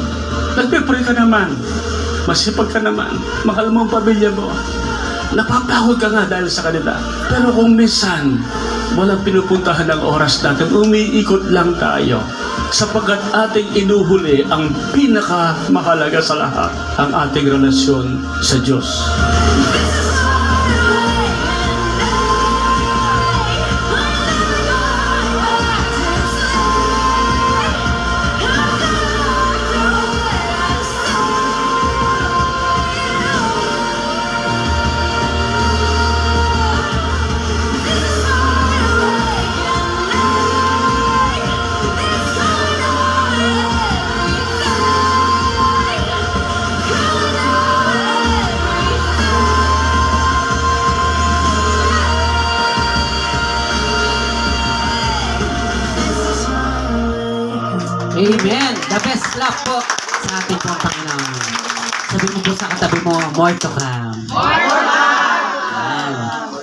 Nagpipray ka naman. Masipag ka naman. Mahal mo ang pamilya mo. Napapagod ka nga dahil sa kanila. Pero kung minsan, walang pinupuntahan ng oras natin, umiikot lang tayo. Sapagkat ating inuhuli ang pinakamahalaga sa lahat, ang ating relasyon sa Diyos. Amen. The best clap po sa ating pong Panginoon. Sabi mo po sa katabi mo, more to come. Ayan.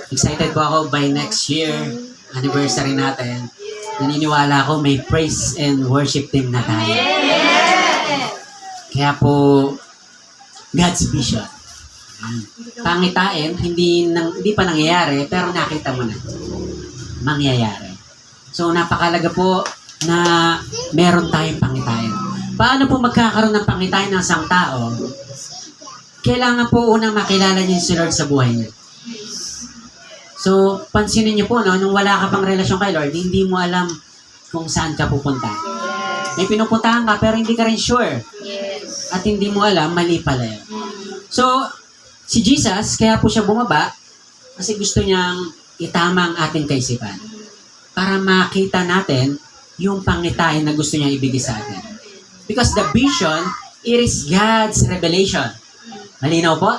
Excited po ako by next year, anniversary natin. Naniniwala ako may praise and worship team na tayo. Kaya po, God's vision. Ayan. Pangitain, hindi pa nangyayari, pero nakita mo na. Mangyayari. So, napakalaga po na meron tayong pangitain. Paano po magkakaroon ng pangitain ng isang tao? Kailangan po unang makilala niyo si Lord sa buhay niya. So, pansinin niyo po, no, nung wala ka pang relasyon kay Lord, hindi mo alam kung saan ka pupunta. May pinupuntahan ka, pero hindi ka rin sure. At hindi mo alam, mali pala yun. So, si Jesus, kaya po siya bumaba, kasi gusto niyang itama ang ating kaisipan. Para makita natin yung pangitain na gusto niya ibigay sa atin. Because the vision, it is God's revelation. Malinaw po?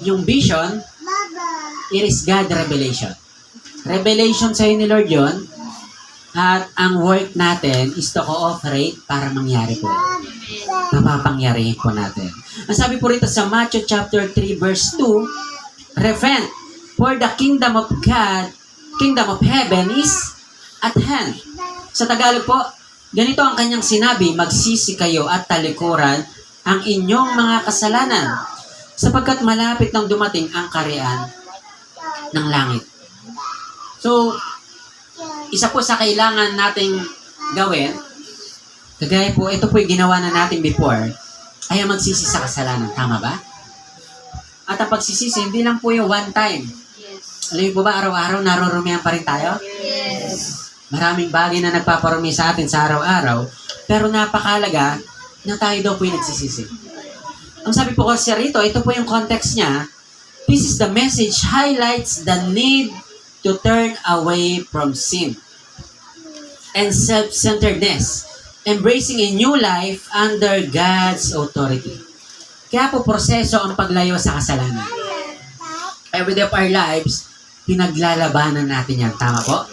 Yung vision, it is God's revelation. Revelation sa'yo ni Lord yun, at ang work natin is to cooperate para mangyari po. Napapangyarihin po natin. Ang sabi po rito sa Matthew chapter 3 verse 2, repent, for the kingdom of God, kingdom of heaven is at hand. Sa Tagalog po, ganito ang kanyang sinabi, magsisi kayo at talikuran ang inyong mga kasalanan, sapagkat malapit nang dumating ang kaharian ng langit. So, isa po sa kailangan nating gawin, kagaya po, ito po yung ginawa na natin before, ay ang magsisi sa kasalanan. Tama ba? At ang pagsisisi, hindi lang po yung one time. Alam niyo po ba, araw-araw narurumihan pa rin tayo? Maraming bagay na nagpaparumi sa atin sa araw-araw, pero napakalaga na tayo daw po yung nagsisisi. Ang sabi po kasi rito, ito po yung context niya, this is the message highlights the need to turn away from sin. and self-centeredness, embracing a new life under God's authority. Kaya po proseso ang paglayo sa kasalanan. Every day of our lives, pinaglalabanan natin yan. Tama po?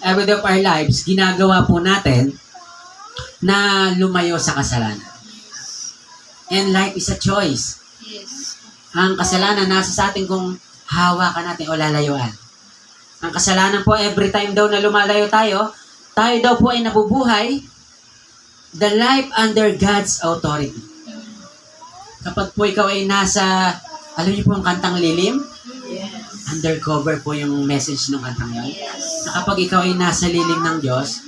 Every day of our lives, ginagawa po natin na lumayo sa kasalanan. And life is a choice. Ang kasalanan nasa sa atin kung hawakan natin o lalayuan. Ang kasalanan po, every time daw na lumalayo tayo daw po ay nabubuhay the life under God's authority. Kapag po ikaw ay nasa, alam niyo po ang kantang lilim? Undercover po yung message ng kantang yun. Na kapag ikaw ay nasa lilim ng Diyos,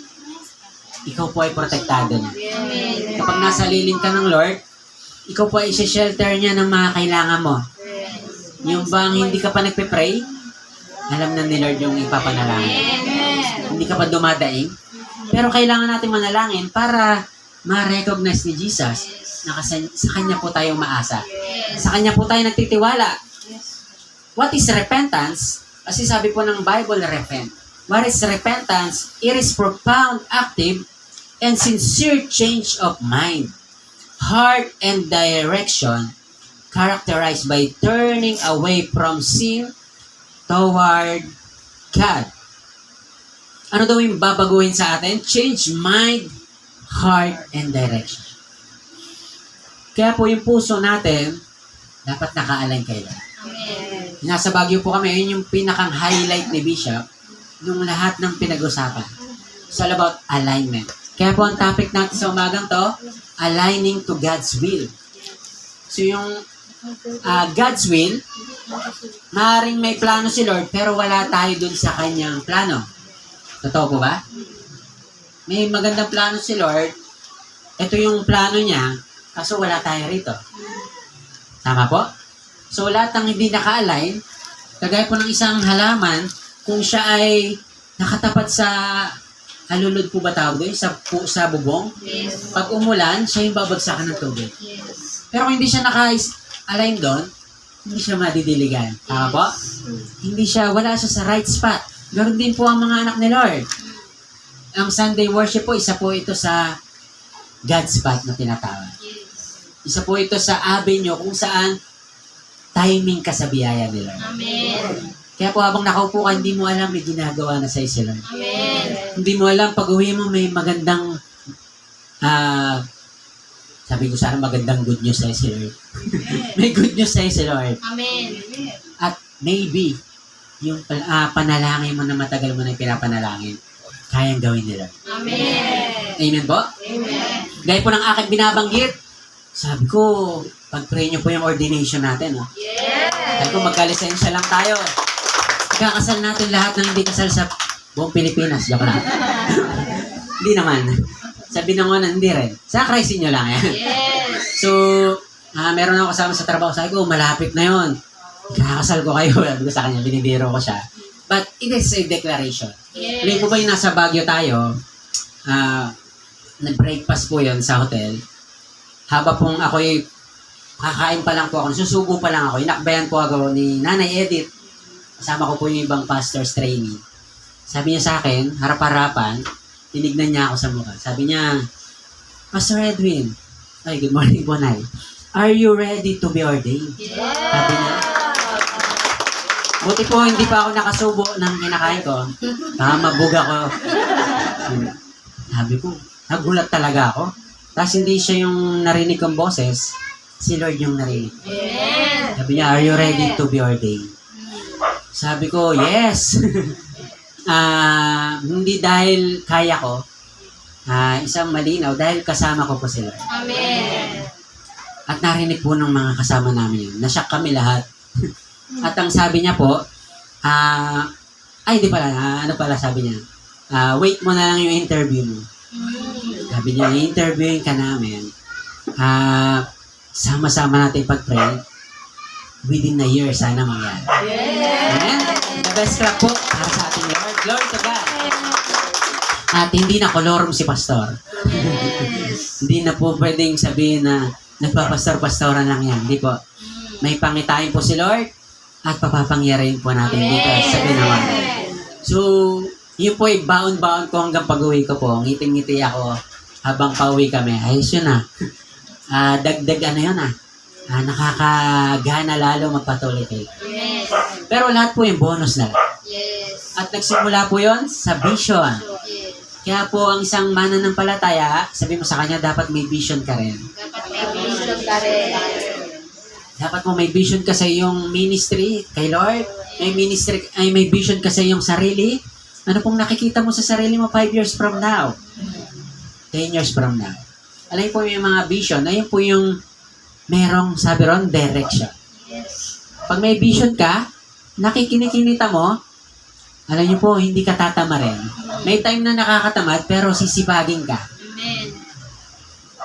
ikaw po ay protektado niya. Kapag nasa lilim ka ng Lord, ikaw po ay isi-shelter niya ng mga kailangan mo. Yung bang hindi ka pa nagpe-pray, alam na ni Lord yung ipapanalangin. Hindi ka pa dumadaing. Pero kailangan natin manalangin para ma-recognize ni Jesus na sa Kanya po tayo maasa. Sa Kanya po tayo nagtitiwala. What is repentance? Kasi sabi po ng Bible, repent. What is repentance? It is profound, active, and sincere change of mind, heart, and direction, characterized by turning away from sin toward God. Ano daw yung babaguhin sa atin? Change mind, heart, and direction. Kaya po yung puso natin, dapat naka-align kay Lord. Nasa Baguio po kami, yun yung pinakang highlight ni Bishop nung lahat ng pinag-usapan. It's all about alignment. Kaya po ang topic natin sa umagang to, aligning to God's will. So yung God's will, maaaring may plano si Lord, pero wala tayo dun sa kanyang plano. Totoo po ba? May magandang plano si Lord, ito yung plano niya, kaso wala tayo rito. Tama po? So lahat ng hindi naka-align, kagaya po ng isang halaman, kung siya ay nakatapat sa halulod po ba tawag doon? Sa bubong? Yes. Pag umulan, siya yung babagsakan ng tubig. Yes. Pero kung hindi siya naka-align doon, hindi siya madidiligan. Tama po? Hindi siya, wala siya sa right spot. Ganoon din po ang mga anak ni Lord. Ang Sunday worship po, isa po ito sa God's spot na tinatawag. Isa po ito sa avenue kung saan timing ka sa biyaya ni Lord. Amen. Kaya po habang nakaupo ka, hindi mo alam may ginagawa na sa si Lord. Amen. Hindi mo alam, pag uwi mo may magandang, sabi ko sana magandang good news sa si Lord. May good news sa si Lord. Amen. At maybe, yung panalangin mo na matagal mo na pinapanalangin, kayang gawin ni Lord. Amen. Amen po? Amen. Gaya po ng aking binabanggit, sabi ko, pag-pray niyo po yung ordination natin. Oh. Yes. Sabi ko, magkalisensya lang tayo. Ikakasal natin lahat ng hindi kasal sa buong Pilipinas. Joke lang. Hindi naman. Sabi na hindi rin. Sa Christ inyo lang yan. Yes. So, meron ako kasama sa trabaho. Sabi ko, malapit na yon. Ikakasal ko kayo. Sabi ko sa kanya, binibiro ko siya. But it is a declaration. Yes. Hindi po ba yung nasa Baguio tayo, nag-breakfast po yon sa hotel. Haba pong ako'y kakain pa lang po ako, susubo pa lang ako, inakbayan po ako ni Nanay Edith. Kasama ko po yung ibang pastor's trainee. Sabi niya sa akin, harap-harapan, tinignan niya ako sa mukha. Sabi niya, Pastor Edwin, ay, good morning po, Nay. Are you ready to be ordained? Yes. Sabi niya. Buti po, hindi pa ako nakasubo ng kinakain ko. Baka mabug ako. Sabi ko, nagulat talaga ako. Tapos hindi siya yung narinig kong boses, si Lord yung narinig. Yes. Sabi niya, are you ready to be ordained? Sabi ko, yes. Hindi dahil kaya ko, isang malinaw, dahil kasama ko po si Lord. Amen. At narinig po ng mga kasama namin yun. Nasyak kami lahat. At ang sabi niya po, di pala, ano pala sabi niya? Wait mo na lang yung interview mo. Sabi niya, i-interviewin ka namin. Sama-sama natin pag-pray. Within a year, sana mangyari. Amen? The best clap po para sa ating Lord. Glory to God. At hindi na kolorum si pastor. Hindi na po pwedeng sabihin na nagpapastor-pastoran lang yan. Hindi po. May pangitain po si Lord at papapangyarihin po natin dito sa ginawa. So, Yun po ay baon-baon ko hanggang pag-uwi ko po. Ngiting-ngiti ako habang pauwi kami. Ayos yun ah. Dagdag ano yun ah. Nakakagana lalo magpatuloy kayo. Pero lahat po yung bonus na lang. At nagsimula po yon sa vision. Kaya po ang isang mananampalataya, sabi mo sa kanya, dapat may vision ka rin. Dapat mo may vision ka sa iyong ministry kay Lord. May vision ka sa iyong sarili. Ano pong nakikita mo sa sarili mo 5 years from now? 10 years from now. Alam po yung mga vision, ayun po yung merong, sabi ron, direction. Pag may vision ka, nakikinikita mo, alam niyo po, hindi ka tatama rin. May time na nakakatamad, pero sisipagin ka.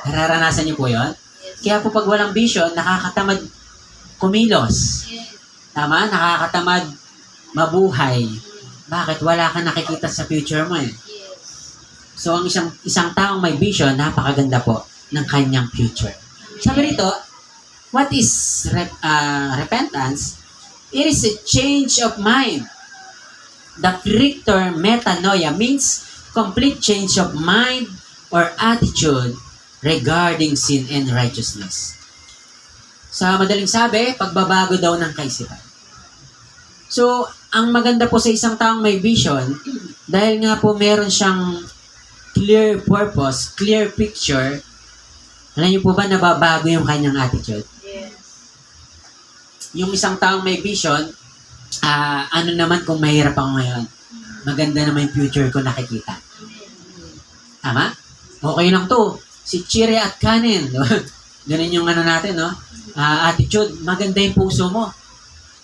Nararanasan niyo po yon? Kaya po pag walang vision, nakakatamad kumilos. Tama? Nakakatamad mabuhay. Bakit? Wala kang nakikita sa future mo eh. So, ang isang taong may vision, napakaganda po ng kanyang future. Sabi rito, what is repentance? It is a change of mind. The Greek term metanoia means complete change of mind or attitude regarding sin and righteousness. Sa madaling sabi, pagbabago daw ng kaisipan. So, ang maganda po sa isang taong may vision, dahil nga po meron siyang clear purpose, clear picture, alam niyo po ba nababago yung kanyang attitude? Yung isang taong may vision, ano naman kung mahirap ako ngayon? Maganda naman yung future ko nakikita. Tama? Okay lang to. Si Chire at Kanin. Ganun yung ano natin, no? Attitude. Maganda yung puso mo.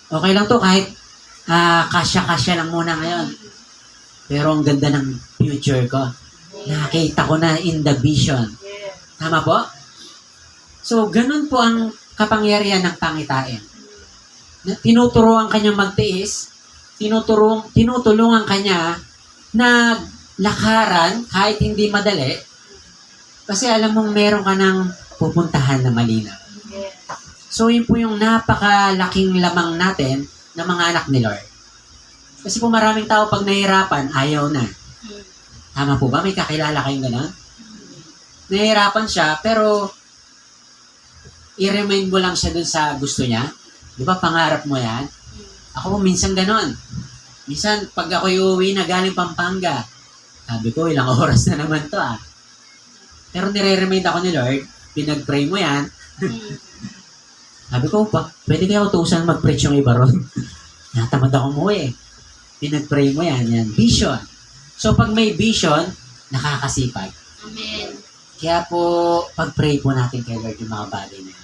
Okay lang to kahit kasya-kasya lang muna ngayon. Pero ang ganda ng future ko. Nakita ko na in the vision. Tama po? So, ganun po ang kapangyarihan ng pangitain. Tinuturuan kanya magtiis, tinutulungan kanya na lakaran kahit hindi madali, kasi alam mong meron ka ng pupuntahan na malinaw. So, yun po yung napakalaking lamang natin ng mga anak ni Lord. Kasi po maraming tao pag nahihirapan, ayaw na. Tama po ba? May kakilala kayong gano'n? Nahihirapan siya, pero i-remind mo lang siya dun sa gusto niya. Di ba, pangarap mo yan? Ako po, minsan ganon. Minsan, pag ako uuwi na galing Pampanga, sabi ko, ilang oras na naman to ah. Pero nire-remind ako ni Lord, pinag-pray mo yan. Sabi ko, pwede kaya utusan mag-preach yung iba ron. Natamad ako mo eh. Pinag-pray mo yan. Vision. So, pag may vision, nakakasipag. Amen. Kaya po, pag-pray po natin kay Lord yung mga bagay na yan.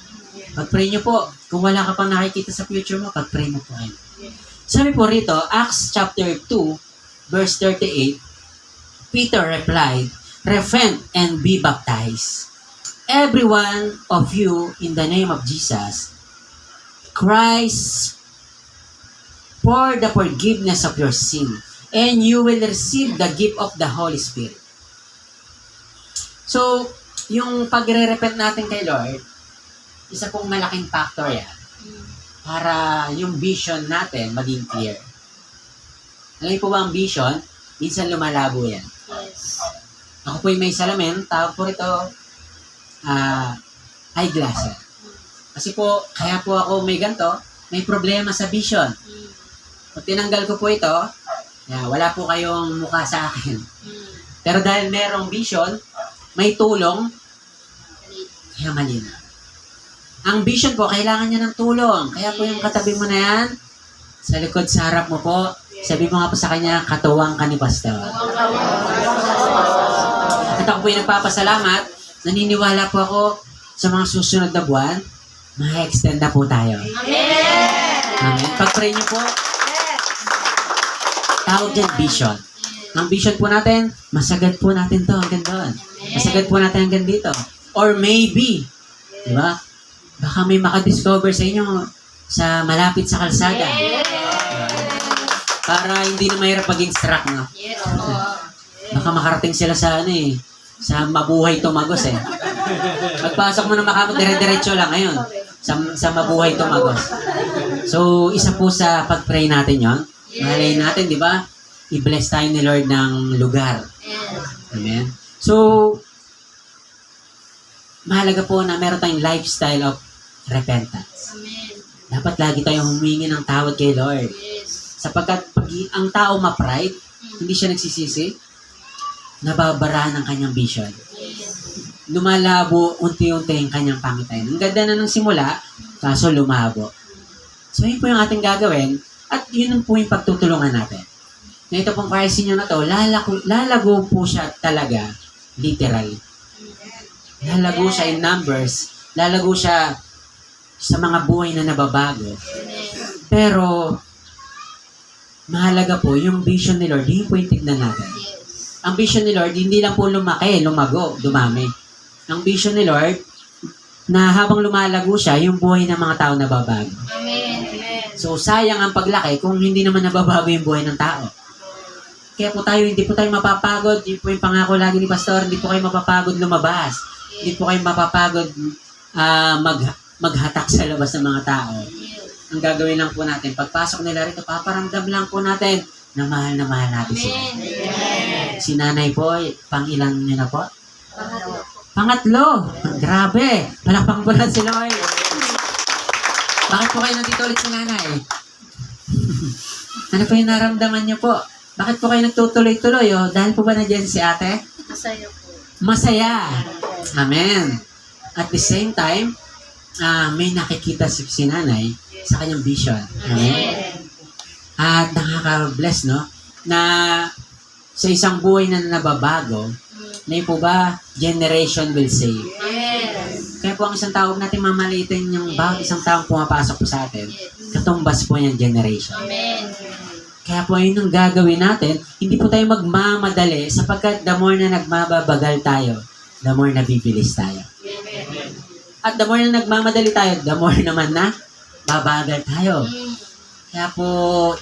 Pag-pray nyo po. Kung wala ka pang nakikita sa future mo, pag-pray mo po kayo. Sabi po rito, Acts chapter 2, verse 38, Peter replied, "Repent and be baptized, every one of you in the name of Jesus Christ, for the forgiveness of your sin, and you will receive the gift of the Holy Spirit." So, yung pagre-repent natin kay Lord, isa pong malaking factor yan para yung vision natin maging clear. Alam niyo po ba ang vision? Minsan lumalabo yan. Ako po yung may salamin, tawag po rito eyeglasses. Kasi po, kaya po ako may ganito, may problema sa vision. Pag tinanggal ko po ito, wala po kayong mukha sa akin. Pero dahil merong vision, may tulong, kaya malinaw. Ang vision po, kailangan niya ng tulong. Kaya po yung katabi mo na yan, sa likod, sa harap mo po, sabi mo nga po sa kanya, katuwang ka ni Pastor. At ako po yung nagpapasalamat, naniniwala po ako sa mga susunod na buwan, ma-extend na po tayo. Amen. Pag-pray niyo po, tawag dyan vision. Ang vision po natin, masagad po natin to hanggang doon. Masagad po natin hanggang dito. Or maybe, di ba? Baka may makadiscover sa inyo sa malapit sa kalsada. Para hindi na mahirap pag-instruct, no? Baka makarating sila sa sa Mabuhay Tumagos eh. Pagpasok mo ng Makamot, dire-diretso lang ngayon. Sa Mabuhay Tumagos. So, isa po sa pag-pray natin yon. Malay natin, di ba? i-bless tayo ni Lord ng lugar. Amen? So, mahalaga po na meron tayong lifestyle of repentance. Dapat lagi tayong humingi ng tawad kay Lord. Sapagkat pag ang tao ma-pride, hindi siya nagsisisi, nababara ng kanyang vision. Lumalabo unti-unti ang kanyang pangitain. Ang ganda na ng simula, kaso lumabo. So, yun po yung ating gagawin at yun po yung pagtutulungan natin. Na ito pong crisis nyo na to, lalago po siya talaga, literally. Lalago siya in numbers, lalago siya sa mga buhay na nababago. Pero, mahalaga po, yung vision ni Lord, yun po yung tignan natin. Ang vision ni Lord, hindi lang po lumaki, lumago, dumami. Ang vision ni Lord, na habang lumalago siya, yung buhay ng mga tao nababago. So, sayang ang paglaki kung hindi naman nababago yung buhay ng tao. Kaya po tayo, hindi po tayo mapapagod. Yun po yung pangako lagi ni Pastor, hindi po kayo mapapagod lumabas. Hindi po kayo mapapagod maghatak sa labas ng mga tao. Ang gagawin lang po natin, pagpasok nila rito, paparamdam lang po natin na mahal natin sila. Si nanay po, pang-ilang niyo na po? Pangatlo. Grabe. Palakpak po lang si Lord. Bakit po kayo nandito ulit si nanay? Ano po yung naramdaman niyo po? Bakit po kayo nagtutuloy-tuloy? Oh? Dahil po ba na dyan si ate? Masaya po. Masaya. Amen. At the same time, may nakikita si nanay sa kanyang vision. Amen. At nakaka-bless, no? Na sa isang buhay na nababago, na yun po ba, generation will save. Kaya po ang isang tao, huwag natin mamalitin yung bawat isang taong pumapasok po sa atin. Katumbas po yung generation. Kaya po yun ang gagawin natin, hindi po tayo magmamadali sapagkat the more na nagmababagal tayo, the more na bibilis tayo. At the more na nagmamadali tayo, the more naman na babagal tayo. Kaya po,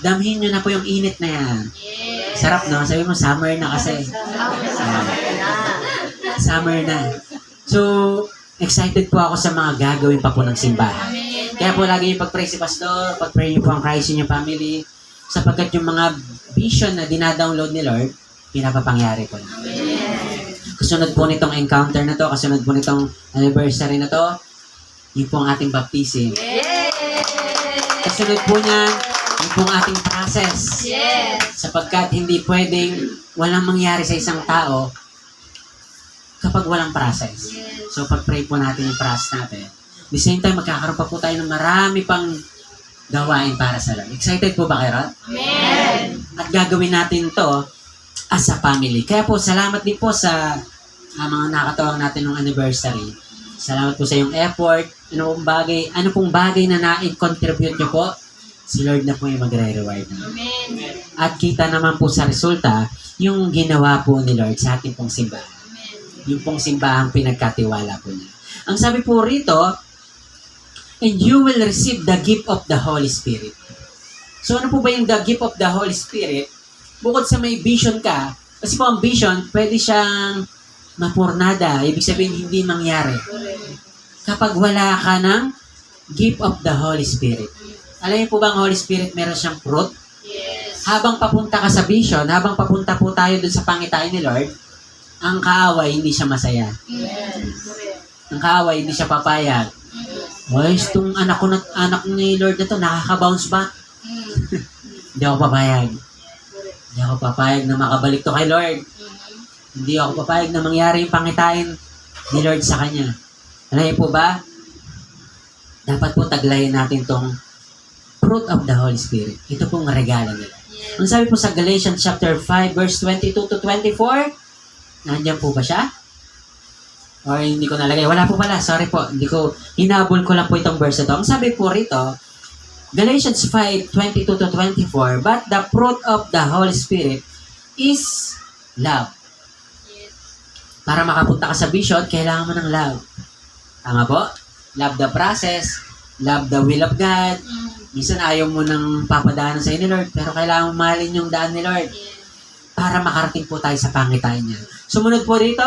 damhin nyo na po yung init na yan. Sarap, no? Sabi mo, summer na kasi. Summer na. So, excited po ako sa mga gagawin pa po ng simbahan. Kaya po lagi yung pag-pray si Pastor, pag-pray niyo po ang Christ in your family, sapagkat yung mga vision na dinadownload ni Lord, pinapapangyari po na. Kasunod po nitong encounter na to, kasunod po nitong anniversary na to, yun po ang ating baptism. Kasunod po niyan, yun po ang ating process. Sapagkat hindi pwedeng walang mangyari sa isang tao kapag walang process. So, pag-pray po natin yung process natin. At the same time, magkakaroon pa po tayo ng marami pang gawain para sa Lord. Excited po ba kayo, Rod? Amen! At gagawin natin to as a family. Kaya po, salamat din po sa mga nakatawag natin ng anniversary. Salamat po sa iyong effort. Ano pong bagay na na-contribute nyo po, si Lord na po yung magre-reward na. Amen. At kita naman po sa resulta, yung ginawa po ni Lord sa ating pong simbahan. Yung pong simbahang pinagkatiwala po niya. Ang sabi po rito, and you will receive the gift of the Holy Spirit. So ano po ba yung the gift of the Holy Spirit? Bukod sa may vision ka, kasi po ang vision, pwede siyang mapurnada, ibig sabihin hindi mangyari. Kapag wala ka ng gift of the Holy Spirit. Alam niyo po ba ang Holy Spirit meron siyang fruit? Habang papunta ka sa vision, habang papunta po tayo dun sa pangitain ni Lord, ang kaaway hindi siya masaya. Ang kaaway hindi siya papayag. Boys, itong anak ni Lord na to, nakaka-bounce back. Hindi ako papayag. Hindi ako papayag na makabalik to kay Lord. Hindi ako papayag na mangyari yung pangitain ni Lord sa kanya. Alam niyo po ba? Dapat po taglayin natin tong fruit of the Holy Spirit. Ito pong regalo nila. Ang sabi po sa Galatians chapter 5 verse 22 to 24, nandiyan po ba siya? Or hindi ko nalagay. Wala po pala. Sorry po. Hinabol ko lang po itong verse ito. Ang sabi po rito, Galatians 5, 22 to 24, but the fruit of the Holy Spirit is love. Para makapunta ka sa vision, kailangan mo ng love. Tama po? Love the process, love the will of God. Minsan ayaw mo nang papadaanan sa ni Lord, pero kailangan mo mahalin yung daan ni Lord para makarating po tayo sa pangitain niya. Sumunod po rito,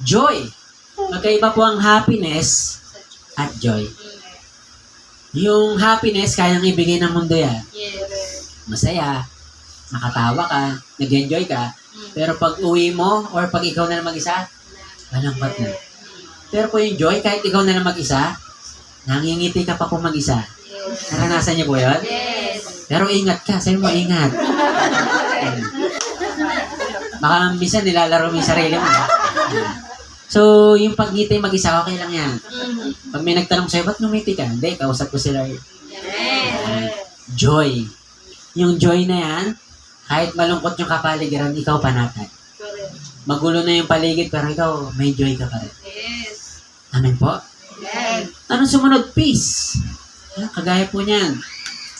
joy. Magkaiba po ang happiness at joy. Yung happiness, kayang ibigay ng mundo yan. Masaya. nakatawa ka, nag-enjoy ka. Pero pag uwi mo, or pag ikaw na lang mag-isa, malungkot na. Pero kung yung joy, kahit ikaw na lang mag-isa, nangingiti ka pa po mag-isa. Naranasan niyo po yun? Pero ingat ka, sabi mo ingat. Baka minsan nilalaro mo yung sarili mo. So, yung pag-ngiti mag-isa, okay lang yan. Pag may nagtanong sa'yo, ba't ngumiti ka? Hindi, kausap ko sila. Joy. Yung joy na yan, kahit malungkot yung kapaligiran, ikaw panatag. Magulo na yung paligid, pero ikaw, may joy ka pa rin. Amen po? Anong sumunod? Peace. Kagaya po niyan.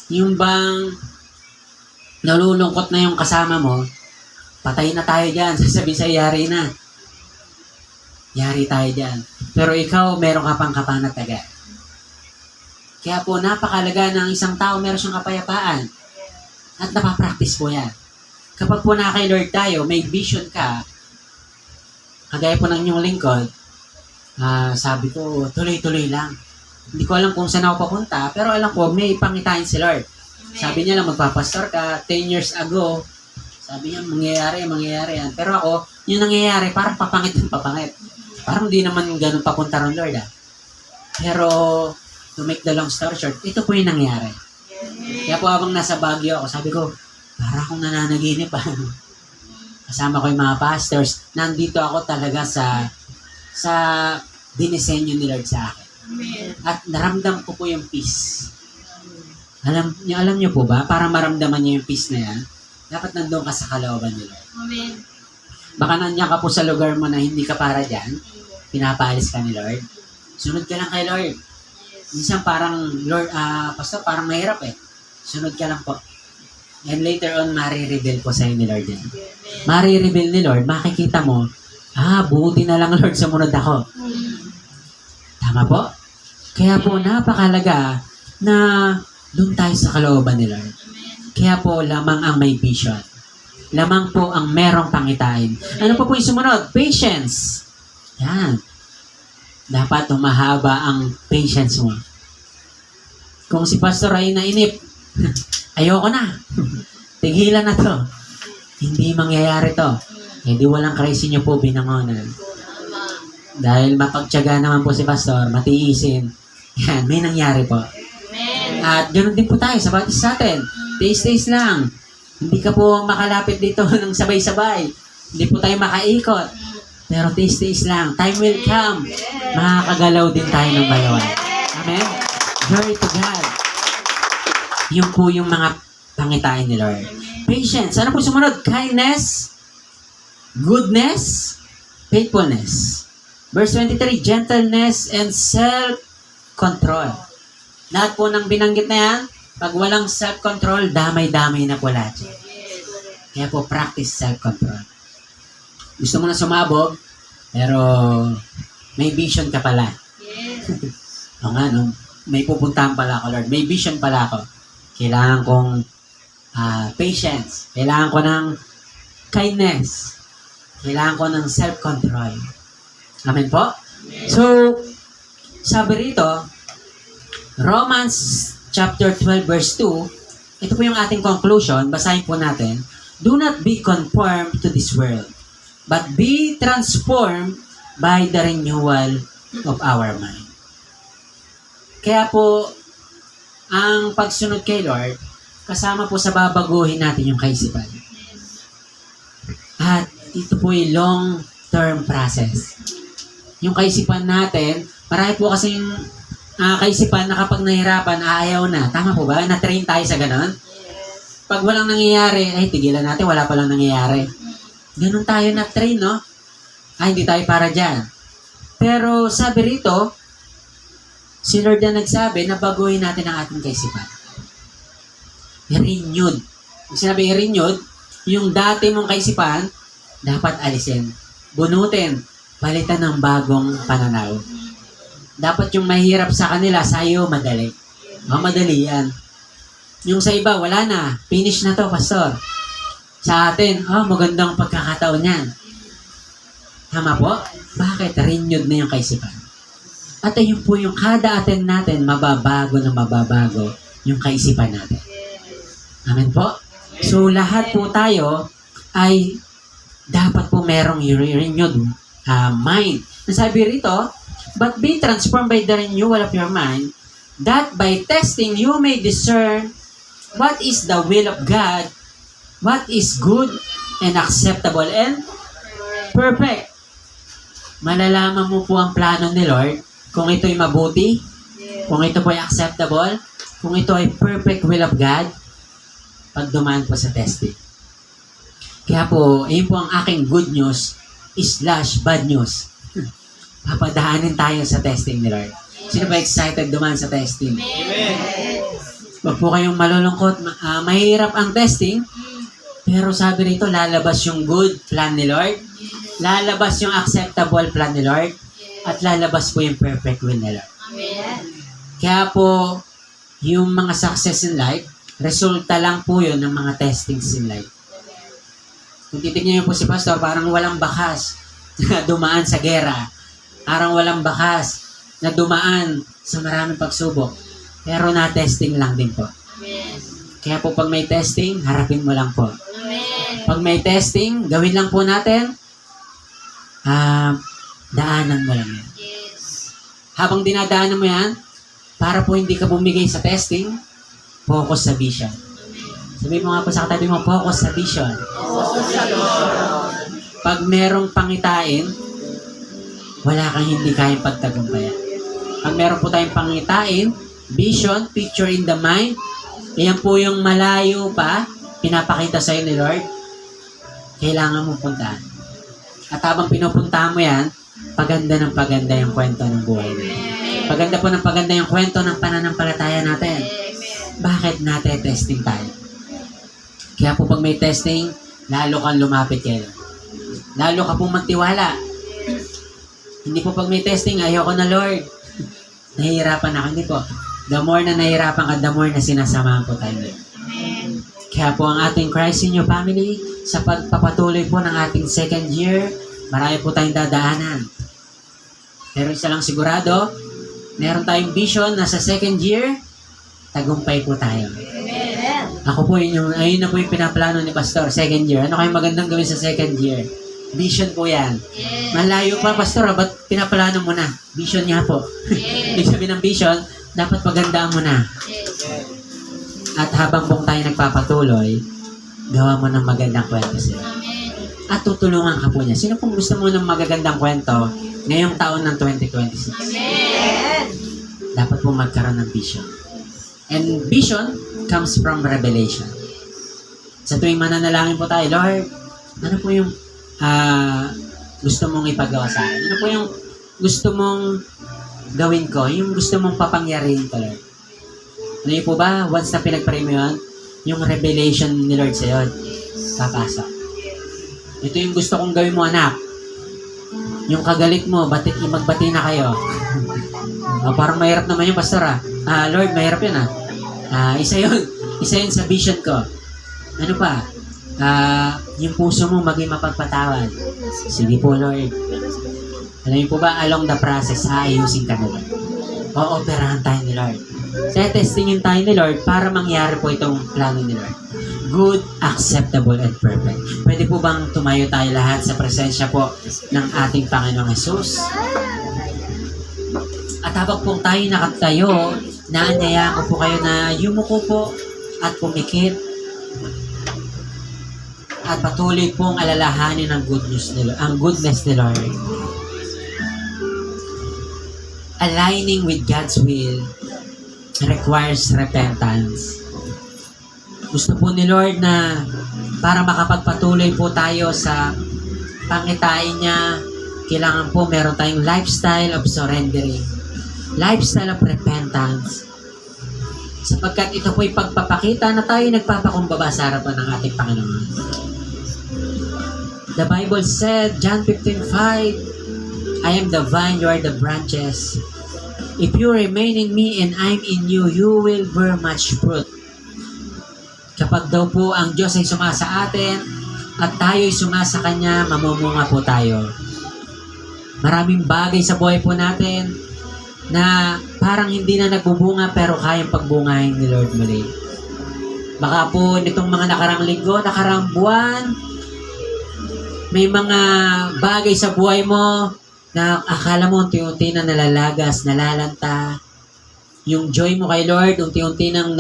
Yung bang nalulungkot na yung kasama mo, patay na tayo dyan. Sasabihin sa'yo, yari na. Yari tayo dyan. Pero ikaw, meron ka pang kapanatagan. Kaya po, napakalaga ng isang tao, meron siyang kapayapaan. At napapractice po yan. Kapag po na kay Lord tayo, may vision ka, kagaya po ng inyong lingkod, sabi ko, tuloy-tuloy lang. Hindi ko alam kung saan ako papunta, pero alam ko, may pangitain si Lord. Sabi niya lang, magpapastor ka, 10 years ago, sabi niya, mangyayari yan. Pero ako, yung nangyayari, parang papangit. Parang di naman ganun papunta ron, Lord. Pero, to make the long story short, ito po yung nangyari. Kaya po habang nasa Baguio ako, sabi ko, para akong nananaginip. Kasama ko yung mga pastors. Nandito ako talaga sa dinisenyo ni Lord sa akin. At naramdam ko po yung peace. Alam niyo po ba, para maramdaman niyo yung peace na yan, dapat nandun ka sa kalooban ni Lord. Baka nandiyan ka po sa lugar mo na hindi ka para dyan, pinapaalis ka ni Lord. Sunod ka lang kay Lord. Minsan parang, Lord, pastor, parang mahirap eh. Sunod ka lang po. And later on, marireveal po sa'yo ni Lord yan. Marireveal ni Lord, makikita mo, buti na lang Lord, sumunod ako. Tama po? Kaya po, napakalaga na doon tayo sa kalooban ni Lord. Kaya po, lamang ang may vision. Lamang po ang merong pangitain. Ano po yung sumunod? Patience. Yan. Dapat humahaba ang patience mo. Kung si Pastor ay nainip, ayoko na. Tigilan na to. Hindi mangyayari to. Hindi walang crazy nyo po binangonan. Dahil mapagtyaga naman po si Pastor, matiisin. Yan, may nangyari po. At ganoon din po tayo sa bawat isa sa atin. Taste lang. Hindi ka po makalapit dito ng sabay-sabay. Hindi po tayo makaikot. Pero taste lang. Time will come. Makakagalaw din tayo ng bayawan. Amen? Glory to God. Yung po yung mga pangitain ni Lord. Patience. Ano po sumunod? Kindness, goodness, faithfulness. Verse 23, gentleness and self-control. Lahat po ng binanggit na yan, pag walang self-control, damay-damay na po lahat. Kaya po, practice self-control. Gusto mo na sumabog, pero may vision ka pala. O nga, no? May pupuntahan pala ako, Lord. May vision pala ako. Kailangan kong patience. Kailangan ko ng kindness. Kailangan ko ng self-control. Amen po? So, sabi rito, Romans chapter 12 verse 2, ito po yung ating conclusion, basahin po natin. Do not be conformed to this world, but be transformed by the renewal of our mind. Kaya po, ang pagsunod kay Lord, kasama po sa babaguhin natin yung kaisipan. At ito po yung long-term process. Yung kaisipan natin, marami po kasing kaisipan na kapag nahirapan, ayaw na. Tama po ba? Na-train tayo sa ganon? Pag walang nangyayari, ay tigilan natin, wala palang nangyayari. Ganon tayo na-train, no? Hindi tayo para dyan. Pero sabi rito, si Lord na nagsabi na baguhin natin ang ating kaisipan. Renewed. Kung sinabi renewed, yung dati mong kaisipan, dapat alisin. Bunutin. Palitan ng bagong pananaw. Dapat yung mahirap sa kanila, sa'yo madali. Madali yan. Yung sa iba, wala na. Finish na to, Pastor. Sa atin, magandang pagkakataon yan. Tama po? Bakit? Renewed na yung kaisipan. At ayun po yung kada atin natin, mababago na mababago yung kaisipan natin. Amen po? So, lahat po tayo ay dapat po merong renewed mind. Sabi rito, but be transformed by the renewal of your mind, that by testing you may discern what is the will of God, what is good and acceptable and perfect. Malalaman mo po ang plano ni Lord kung ito'y mabuti, kung ito po ay acceptable, kung ito ay perfect will of God, pag dumaan po sa testing. Kaya po, ayun po ang aking good news / bad news. Papadaanin tayo sa testing ni Lord. Sino ba excited dumaan sa testing? Huwag po kayong malulungkot. Mahirap ang testing, pero sabi rito, lalabas yung good plan ni Lord, lalabas yung acceptable plan ni Lord, at lalabas po yung perfect will ni Lord. Kaya po, yung mga success in life, resulta lang po yun ng mga testings in life. Kung titignan niyo po si Pastor, parang walang bakas na dumaan sa gera. Parang walang bakas na dumaan sa maraming pagsubok. Pero na-testing lang din po. Kaya po pag may testing, harapin mo lang po. Pag may testing, gawin lang po natin, daanan mo lang yan. Habang dinadaanan mo yan, para po hindi ka bumigay sa testing, focus sa vision. Sabi mo nga po sa katabi mo, focus sa vision. Pag merong pangitain, wala kang hindi kayang pagtagumpayan. Pag meron po tayong pangitain, vision, picture in the mind, yan po yung malayo pa, pinapakita sa'yo ni Lord, kailangan mo puntahan. At habang pinupuntahan mo yan, paganda ng paganda yung kwento ng buhay natin. Paganda po ng paganda yung kwento ng pananampalataya natin. Bakit natin testing tayo? Kaya po pag may testing, lalo kang lumapit kayo. Lalo ka pong magtiwala. Hindi po pag may testing, ayoko na Lord. Nahihirapan ako. Hindi po. The more na nahihirapan ka, the more na sinasamahan po tayo. Kaya po ang ating Christ in Your Family, sa pagpapatuloy po ng ating second year, marami po tayong dadaanan. Pero isa lang sigurado, meron tayong vision na sa second year, tagumpay po tayo. Ako po, ayun na po yung pinaplano ni Pastor, second year. Ano kayong magandang gawin sa second year? Vision po yan. Malayo pa, Pastor, ba't pinaplano mo na? Vision niya po. Ibig sabihin ng vision, dapat pagandaan mo na. At habang pong tayo nagpapatuloy, gawa mo ng magandang kwento sila. At tutulungan ka po niya. Sino pong gusto mo ng magagandang kwento ngayong taon ng 2026? Dapat po magkaroon ng vision. And vision comes from revelation. Sa tuwing mananalangin po tayo, Lord, ano po yung gusto mong ipagawa sa akin? Ano po yung gusto mong gawin ko? Yung gusto mong papangyarihin ko, Lord? Ano yun po ba? Once na pinag-pray mo yun, yung revelation ni Lord sa'yo, papasok. Ito yung gusto kong gawin mo, anak. Yung kagalit mo, magbati na kayo. Parang mahirap naman yung Pastor, Lord, mahirap yun, isa yun sa vision ko. Ano pa? Yung puso mo maging mapagpatawad. Sige po, Lord. Alam niyo po ba, along the process, ayusin ka na, Lord. Ooperahan tayo ni Lord. Testingin tayo ni Lord para mangyari po itong plano ni Lord. Good, acceptable, and perfect. Pwede po bang tumayo tayo lahat sa presensya po ng ating Panginoong Jesus? At habang po tayo nakatayo, naanyaya ko po kayo na yumuko po at pumikit at patuloy pong alalahanin ang goodness ni Lord. Aligning with God's will requires repentance. Gusto po ni Lord na para makapagpatuloy po tayo sa pangitain niya, kailangan po meron tayong lifestyle of surrendering, lifestyle of repentance, sapagkat ito po'y pagpapakita na tayo nagpapakumbaba sa harapan ng ating Panginoon. The Bible said, John 15:5, I am the vine, you are the branches. If you remain in me and I'm in you, you will bear much fruit. Kapag daw po ang Diyos ay sumasa atin at tayo'y sumasa Kanya, mamumunga po tayo. Maraming bagay sa buhay po natin na parang hindi na nagbubunga pero kayang pagbungahin ni Lord muli. Baka po nitong mga nakarang linggo, nakarang buwan, may mga bagay sa buhay mo na akala mo unti-unti na nalalagas, nalalanta. Yung joy mo kay Lord, unti-unti nang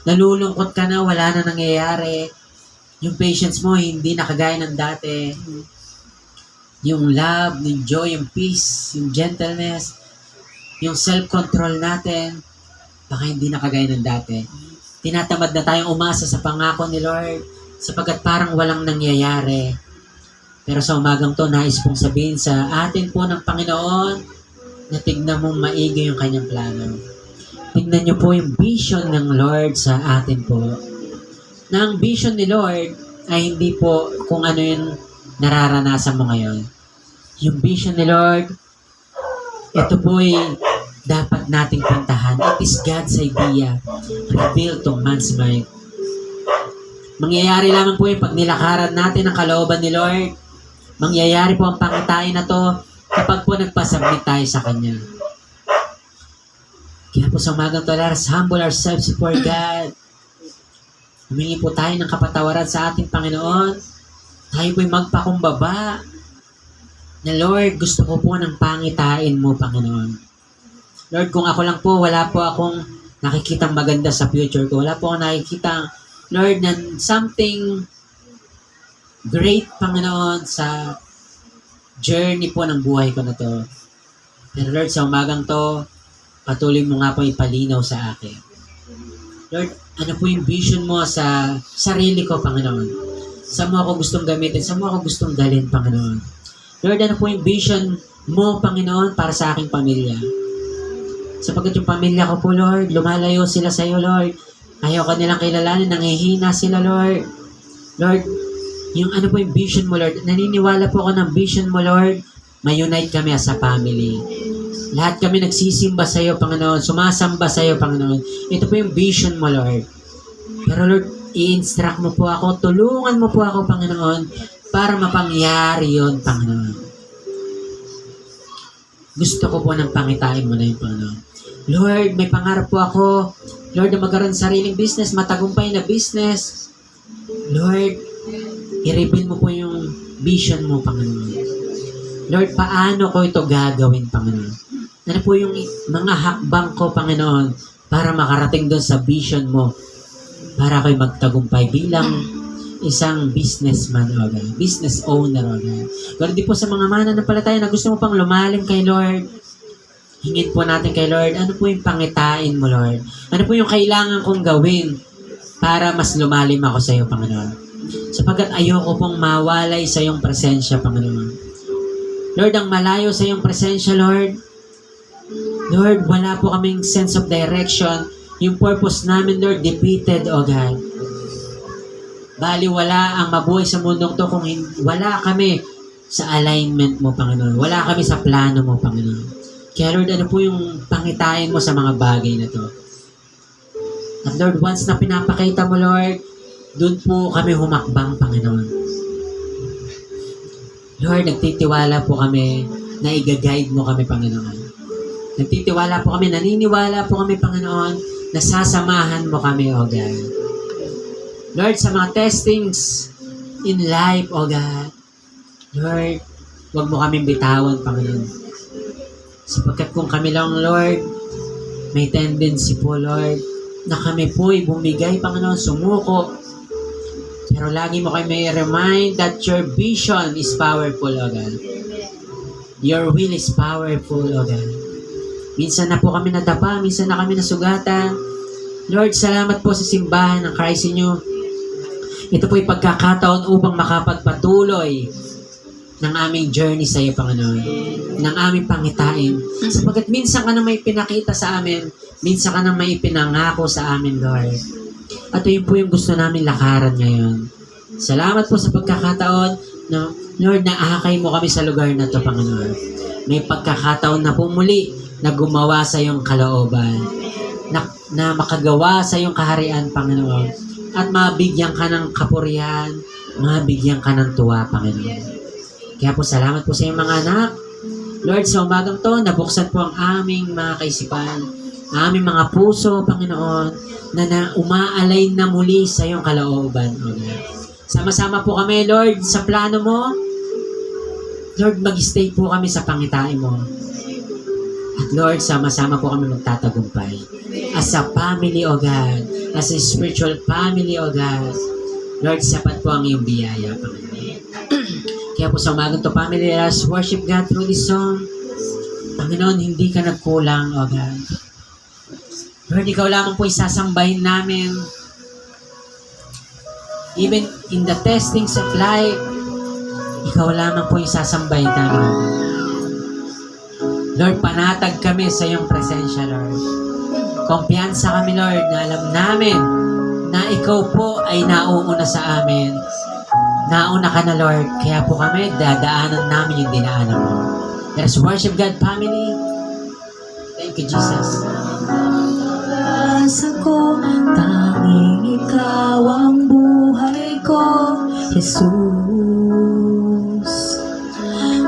nalulungkot ka na, wala na nangyayari. Yung patience mo, hindi na kagaya ng dati. Yung love, yung joy, yung peace, yung gentleness, yung self-control natin, baka hindi na kagaya ng dati. Tinatamad na tayong umasa sa pangako ni Lord sapagkat parang walang nangyayari. Pero sa umagang to, nais pong sabihin sa atin po ng Panginoon na tignan mong maigi yung kanyang plano. Tignan niyo po yung vision ng Lord sa atin po. Na ang vision ni Lord ay hindi po kung ano yung nararanasan mo ngayon. Yung vision ni Lord, ito po ay dapat nating puntahan. It is God's idea revealed to man's mind. Mangyayari lamang po yung pag nilakaran natin ang kalooban ni Lord. Mangyayari po ang pangitain na to kapag po nagpasubmit tayo sa Kanya. Kaya po sa umagang to, let us humble ourselves before God. Humingi po tayo ng kapatawaran sa ating Panginoon. Tayo po'y magpakumbaba. Na Lord, gusto ko po ng pangitain mo, Panginoon. Lord, kung ako lang po, wala po akong nakikitang maganda sa future ko. Wala po akong nakikitang, Lord, na something great, Panginoon, sa journey po ng buhay ko na to. Pero Lord, sa umagang to, patuloy mo nga po ipalinaw sa akin. Lord, ano po yung vision mo sa sarili ko, Panginoon? Saan mo ako gustong gamitin? Saan mo ako gustong dalhin, Panginoon? Lord, ano po yung vision mo, Panginoon, para sa aking pamilya? Sapagkat yung pamilya ko po, Lord, lumalayo sila sa iyo, Lord. Ayaw ka nilang kilalanin, nangihina sila, Lord. Lord, yung ano po yung vision mo, Lord? Naniniwala po ako ng vision mo, Lord. May-unite kami as a family. Lahat kami nagsisimba sa iyo, Panginoon. Sumasamba sa iyo, Panginoon. Ito po yung vision mo, Lord. Pero Lord, i-instruct mo po ako, tulungan mo po ako, Panginoon, para mapangyari yun, Panginoon. Gusto ko po ng pangitain mo na yung Panginoon. Lord, may pangarap po ako. Lord, na magkaroon ng sariling business, matagumpay na business. Lord, i-reveal mo po yung vision mo, Panginoon. Lord, paano ko ito gagawin, Panginoon? Ano po yung mga hakbang ko, Panginoon, para makarating doon sa vision mo, para ako'y magtagumpay bilang isang businessman, o God, business owner, o God. Lord, di po sa mga mananampalataya na gusto mo pang lumalim kay Lord, hingin po natin kay Lord, ano po yung pangitain mo, Lord? Ano po yung kailangan kong gawin para mas lumalim ako sa iyo, Panginoon? Sapagkat ayoko pong mawalay sa iyong presensya, Panginoon. Lord, ang malayo sa iyong presensya, Lord, Lord, wala po kaming sense of direction. Yung purpose namin, Lord, defeated, O God. Bali, wala ang mabuhay sa mundong to kung wala kami sa alignment mo, Panginoon. Wala kami sa plano mo, Panginoon. Kaya, Lord, ano po yung pangitain mo sa mga bagay na to? At Lord, once na pinapakita mo, Lord, doon po kami humakbang, Panginoon. Lord, nagtitiwala po kami na i-guide mo kami, Panginoon. Nagtitiwala po kami, naniniwala po kami, Panginoon, na sasamahan mo kami, O God. Lord, sa mga testings in life, O God, Lord, huwag mo kaming bitawan, Panginoon. Sapagkat kung kami lang, Lord, may tendency po, Lord, na kami po'y bumigay, Panginoon, sumuko. Pero lagi mo kayo may remind that your vision is powerful, O God. Your will is powerful, O God. Minsan na po kami nadapa, minsan na kami nasugatan. Lord, salamat po sa simbahan ng Christ inyo. Ito po'y pagkakataon upang makapagpatuloy ng aming journey sa iyo, Panginoon. Ng aming pangitain. Sapagkat minsan ka na may pinakita sa amin, minsan ka na may pinangako sa amin, Lord. At yun po yung gusto namin lakaran ngayon. Salamat po sa pagkakataon na, Lord, naakay mo kami sa lugar na to, Panginoon. May pagkakataon na po muli na gumawa sa iyong kalooban, na makagawa sa iyong kaharian, Panginoon, at mabigyan ka ng kapurihan, mabigyan ka ng tuwa, Panginoon. Kaya po, salamat po sa iyong mga anak. Lord, sa umagang to, nabuksan po ang aming mga kaisipan, aming mga puso, Panginoon, na umaalay na muli sa iyong kalooban, O God. Sama-sama po kami, Lord, sa plano mo. Lord, mag-stay po kami sa pangitain mo. At Lord, sama-sama po kami magtatagumpay. As a family, O God. As a spiritual family, O God. Lord, sapat po ang iyong biyaya, Panginoon. Kaya po sa umagang to, family, let us worship God through this song. Panginoon, hindi ka nagkulang, O God. Lord, ikaw lamang po isasambahin namin. Even in the testings of life, ikaw lamang po isasambahin namin. Lord, panatag kami sa iyong presensya, Lord. Kumpiyansa kami, Lord, na alam namin na ikaw po ay nauuna sa amin. Nauna ka na, Lord. Kaya po kami, dadaanan namin yung dinaanan mo. Let us worship God, family. Thank you, Jesus. Asa ko, tanging ikaw ang buhay ko, Jesus.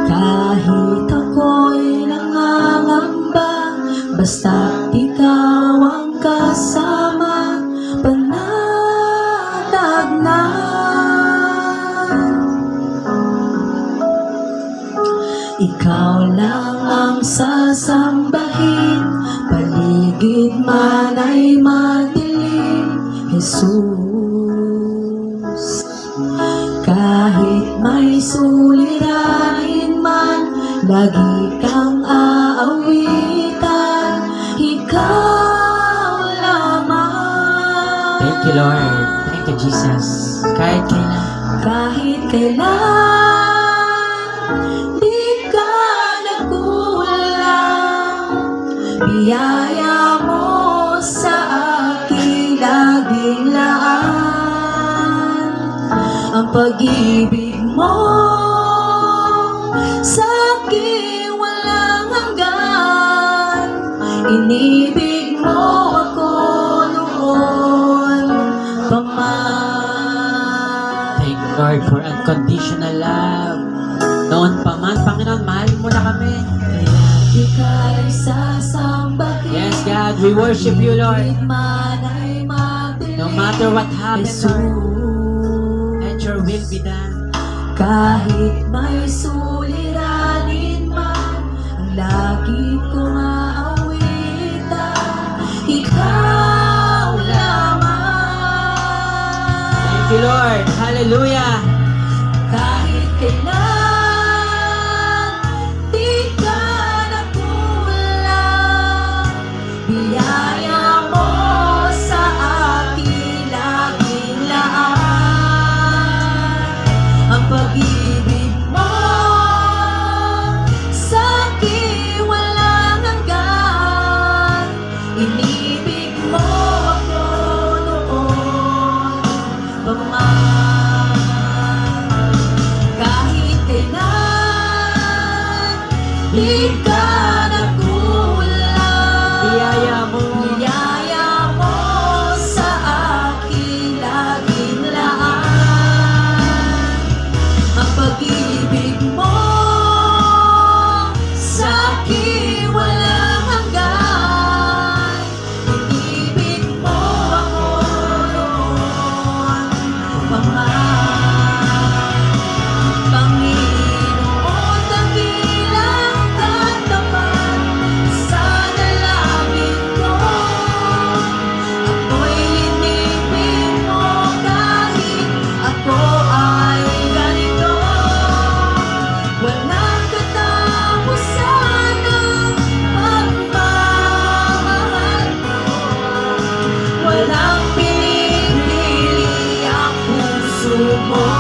Kahit ako'y nangangamba, basta't ikaw ang kasama, panatag na. Ikaw lang ang sasambahin, paligid man ay madilim, Jesus. Kahit may suliranin man, lagi kang aawitan, ikaw lamang. Thank you, Lord. Thank you, Jesus. Kahit kailan. Kahit kailan, di ka nagkulang. Biyaya mo sa akin laging laan. Ang pag-ibig mo sa akin walang hanggan. Inibig mo ako noon pa man. Thank you, Lord, for unconditional love. Noon pa man, Panginoon, mahalin mo na kami. Ika'y sasambahin. Yes, God, we worship you, Lord. Man ay mabilis. No matter what happens, Lord, let Jesus. your will be done. Kahit may suliranin man, ang lagi kong aawitan, ikaw lamang. Thank you, Lord. Hallelujah. Kahit kailan, di ka nagkulang. Biyaya mo sa akin laging laan. Ang pag-ibig mo sa akin walang hanggan. Inibig mo ako noon pa man. Kahit kailan, di ka nagkulang. Biyaya mo. Biyaya mo sa akin laging laan. Ang pag-ibig mo sa akin walang hanggan. Inibig mo ako noon pa man. Panginoon, dakilang katapat sa dalangin ko. Ako'y inibig mo kahit ako ay ganito. Walang katapusan ang pagmamahal mo. Walang pinipili ang puso mo.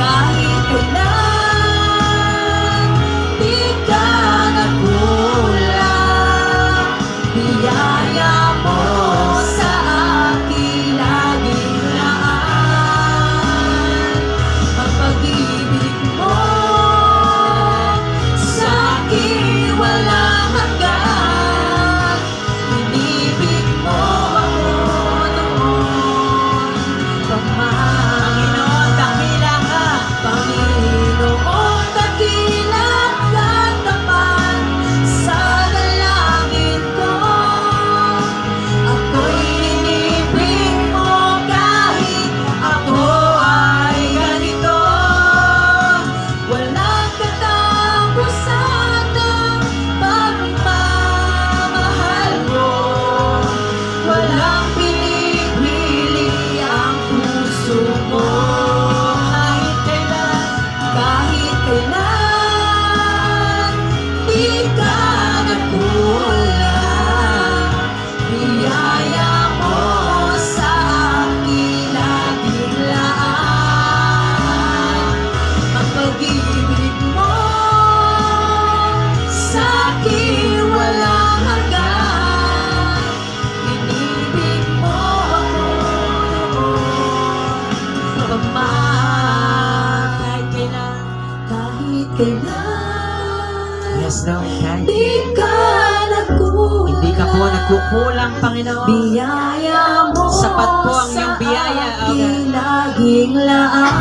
Kahit kailan, di ka nagkulang. Biyaya mo sa akin laging laan. Ang pag-ibig mo sa akin walang hanggan. Inibig mo ako noon pa man. kailan Yes, Lord. Kahit di ka nagkulang. hindi ka po nagkukulang, Panginoon. Biyaya mo Sapat po ang iyong biyaya, sa Ama. aking laging laan.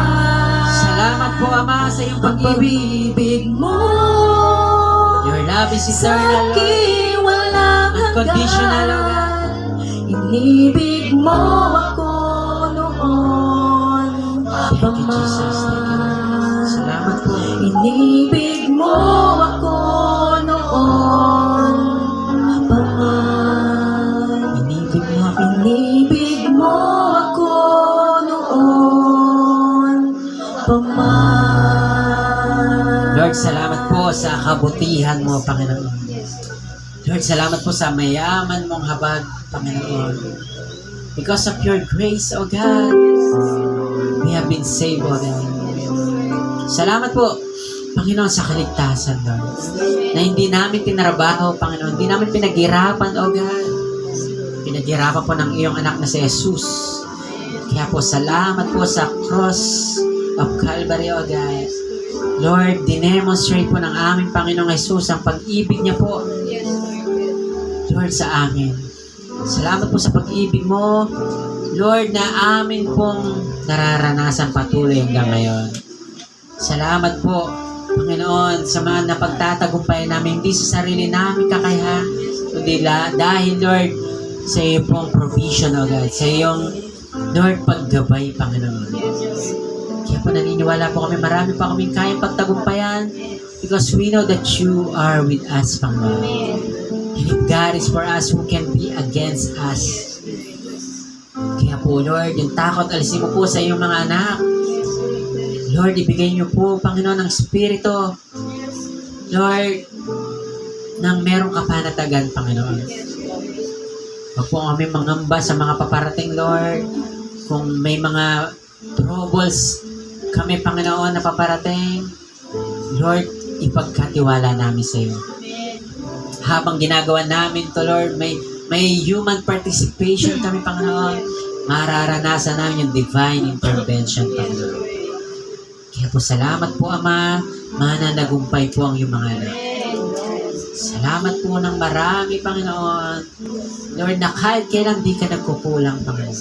Salamat po, Ama, sa iyong Ang pag-ibig. pag-ibig mo Your love is sa eternal, Lord. aking walang Unconditional, O God. hanggan. Inibig mo ako noon Thank you, Jesus. Thank you, Lord. Salamat po. Inibig mo ako noon pa man. Inibig mo ako. Inibig mo ako noon pa man. Lord, salamat po sa kabutihan mo, Panginoon. Lord, salamat po sa mayaman mong habag, Panginoon. Because of your grace, O God, we have been saved, O God. Salamat po, Panginoon, sa kaligtasan, Lord. Na hindi namin tinrabaho, Panginoon. Hindi namin pinaghirapan, O God. Pinaghirapan po ng iyong anak na si Jesus. Kaya po, salamat po sa cross of Calvary, O God. Lord, dinemonstrate po ng aming Panginoong Jesus ang pag-ibig niya po, Lord, sa amin. Salamat po sa pag-ibig mo, Lord, na amin pong nararanasan patuloy hanggang ngayon. Salamat po, Panginoon, sa mga napagtatagumpay namin, hindi sa sarili namin kakayahan, kundi dahil, Lord, sa iyo pong provision, O God, sa iyong, Lord, paggabay, Panginoon. Kaya po naniniwala po kami, marami pa kaming kayang pagtagumpayan because we know that you are with us, Panginoon. And if God is for us, who can be against us? Kaya po, Lord, yung takot, alisin mo po sa iyong mga anak. Lord, ibigay niyo po, Panginoon, ng Espiritu. Lord, nang merong kapanatagan, Panginoon. Huwag po kami mangamba sa mga paparating, Lord. Kung may mga troubles kami, Panginoon, na paparating, Lord, ipagkatiwala namin sa iyo. Habang ginagawa namin to, Lord, may human participation kami, Panginoon. Mararanasan namin yung divine intervention, Panginoon. Kaya po, salamat po, Ama. Mananagumpay po ang iyong mga anak. Salamat po ng marami, Panginoon. Lord, na kahit kailan di ka nagkukulang, Panginoon.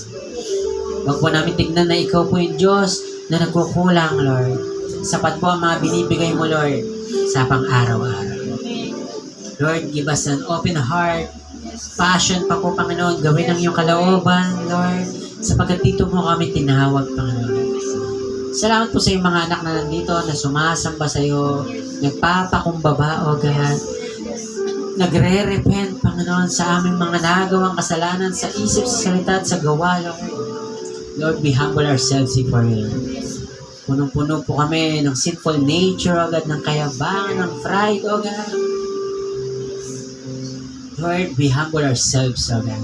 Huwag po namin tignan na ikaw po yung Diyos na nagkukulang, Lord. Sapat po ang mga binibigay mo, Lord, sa pang-araw-araw. Lord, give us an open heart, passion pa po, Panginoon, gawin ang iyong kalooban, Lord, sapagkat dito mo kami tinawag, Panginoon. Salamat po sa iyong mga anak na nandito, na sumasamba sa iyo, nagpapakumbaba, O God, nagre-repent, Panginoon, sa aming mga nagawang kasalanan sa isip, sa salita, at sa gawa, Lord. Lord, we humble ourselves before you. Punong-puno po kami ng sinful nature, O God, ng kayabangan, ng pride, O God. Lord, we humble ourselves, O God.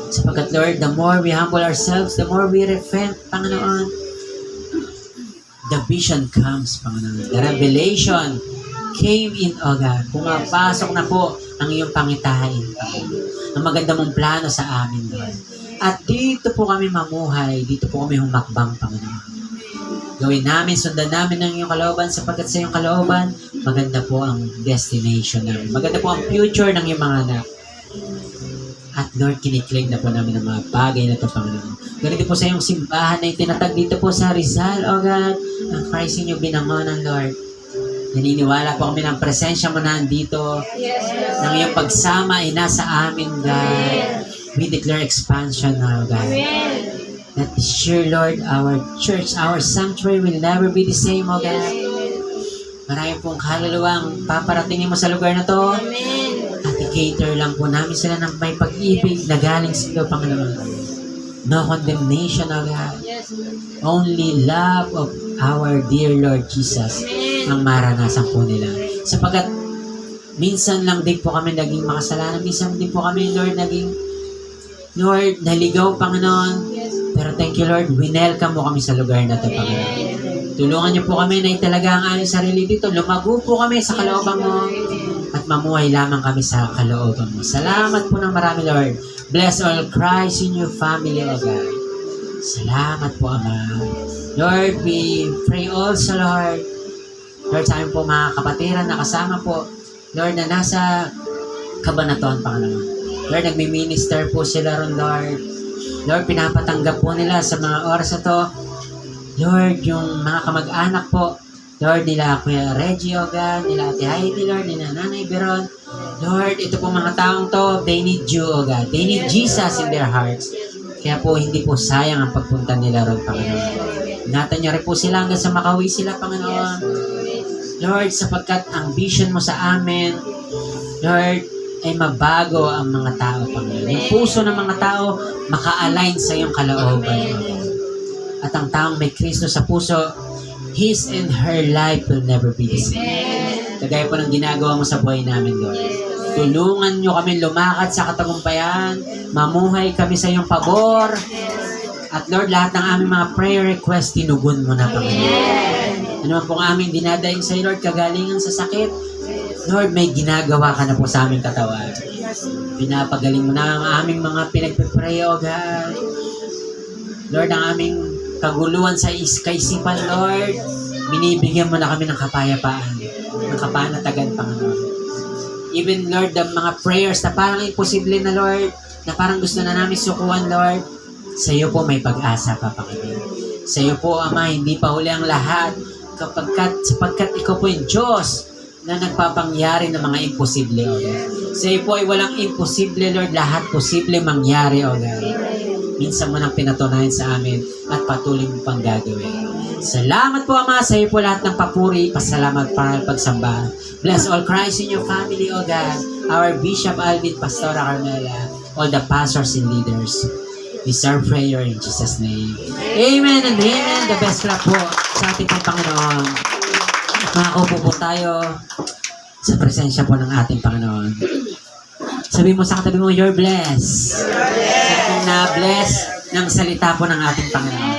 Sapagkat, Lord, the more we humble ourselves, the more we repent, Panginoon. The vision comes, Panginoon. The revelation came in, O God. Pumapasok na po ang iyong pangitain, Panginoon. Ang maganda mong plano sa amin, Lord. At dito po kami mamuhay, dito po kami humakbang, Panginoon. Gawin namin, sundan namin ang iyong kalooban, sapagkat sa iyong kalooban, maganda po ang destination namin. Maganda po ang future ng iyong mga anak. At Lord, kiniklaim na po namin ang mga bagay na ito, Panginoon. Ganito po sa iyong simbahan na itinatag dito po sa Rizal, O God, ang Christ inyong binangonan, Lord. Naniniwala po kami ng presensya mo na andito. Ng iyong pagsama ay nasa amin, God. We declare expansion now, God. That is sure, Lord, our church, our sanctuary will never be the same, O God. Marami pong kaluluwang paparatingin mo sa lugar na to. At i-cater lang po namin sila ng may pag-ibig na galing sa iyo, Panginoon. No condemnation, O God. Only love of our dear Lord Jesus ang maranasan po nila. Sapagkat minsan lang din po kami naging makasalanan. Minsan din po kami, Lord, Lord, naligaw, Panginoon. Pero thank you, Lord, winelcome mo kami sa lugar na ito, Panginoon. Tulungan niyo po kami na italaga ang aming sarili dito. Lumago po kami sa kalooban mo at mamuhay lamang kami sa kalooban mo. Salamat po ng marami, Lord. Bless all Christ in your family, O God. Salamat po, Ama. Lord, we pray also, Lord, Lord, sa amin po mga kapatiran na kasama po, Lord, na nasa Cabanatuan, Panginoon. Lord, nagmi-minister po sila ron, Lord. Lord, pinapatanggap po nila sa mga oras na to. Lord, yung mga kamag-anak po, Lord, nila Kuya Reggie Oga, nila Ate Heidi, Lord, nila Nanay Beron. Lord, ito po mga taong to, they need you, O God. They need Jesus in their hearts. Kaya po, hindi po sayang ang pagpunta nila ron, Panginoon. Ingatan niyo rin po sila hanggang sa makauwi sila, Panginoon. Lord, sapagkat ang vision mo sa amin, Lord, ay mabago ang mga tao, Panginoon. Yung puso ng mga tao, maka-align sa iyong kalooban, Panginoon. At ang taong may Kristo sa puso, his and her life will never be the same. Kagaya po ng ginagawa mo sa buhay namin, Lord. Tulungan nyo kami lumakad sa katagumpayan, mamuhay kami sa iyong pabor, at Lord, lahat ng aming mga prayer request, tinugon mo na, Panginoon. Ano man pong aming dinadaing sa iyo, Lord, kagalingan sa sakit, Lord, may ginagawa ka na po sa aming katawan. Pinapagaling mo na ang aming mga pinagpipray, O God. Lord, ang aming kaguluhan sa kaisipan, Lord, binibigyan mo na kami ng kapayapaan, ng kapanatagan, Panginoon. Even, Lord, the mga prayers na parang imposible na, Lord, na parang gusto na namin sukuan, Lord, sa iyo po may pag-asa pa, Panginoon. Sa iyo po, Ama, hindi pa huli ang lahat, sapagkat ikaw po yung Diyos na nagpapangyari ng mga imposible, O God. Sa iyo po ay walang imposible, Lord, lahat posible mangyari, O God. Minsan mo nang pinatunayan sa amin at patuloy mo pang gagawin. Salamat po, Ama, sa iyo po lahat ng papuri, pasalamat, para pagsamba. Bless all Christ in your family, O God. Our Bishop Alvin, Pastora Carmela, all the pastors and leaders. This is our prayer in Jesus' name. Amen and amen. The best clap po sa ating Panginoon. Makakaupo po tayo sa presensya po ng ating Panginoon. Sabi mo sa katabi mo, you're blessed. Sabi na blessed ng salita po ng ating Panginoon.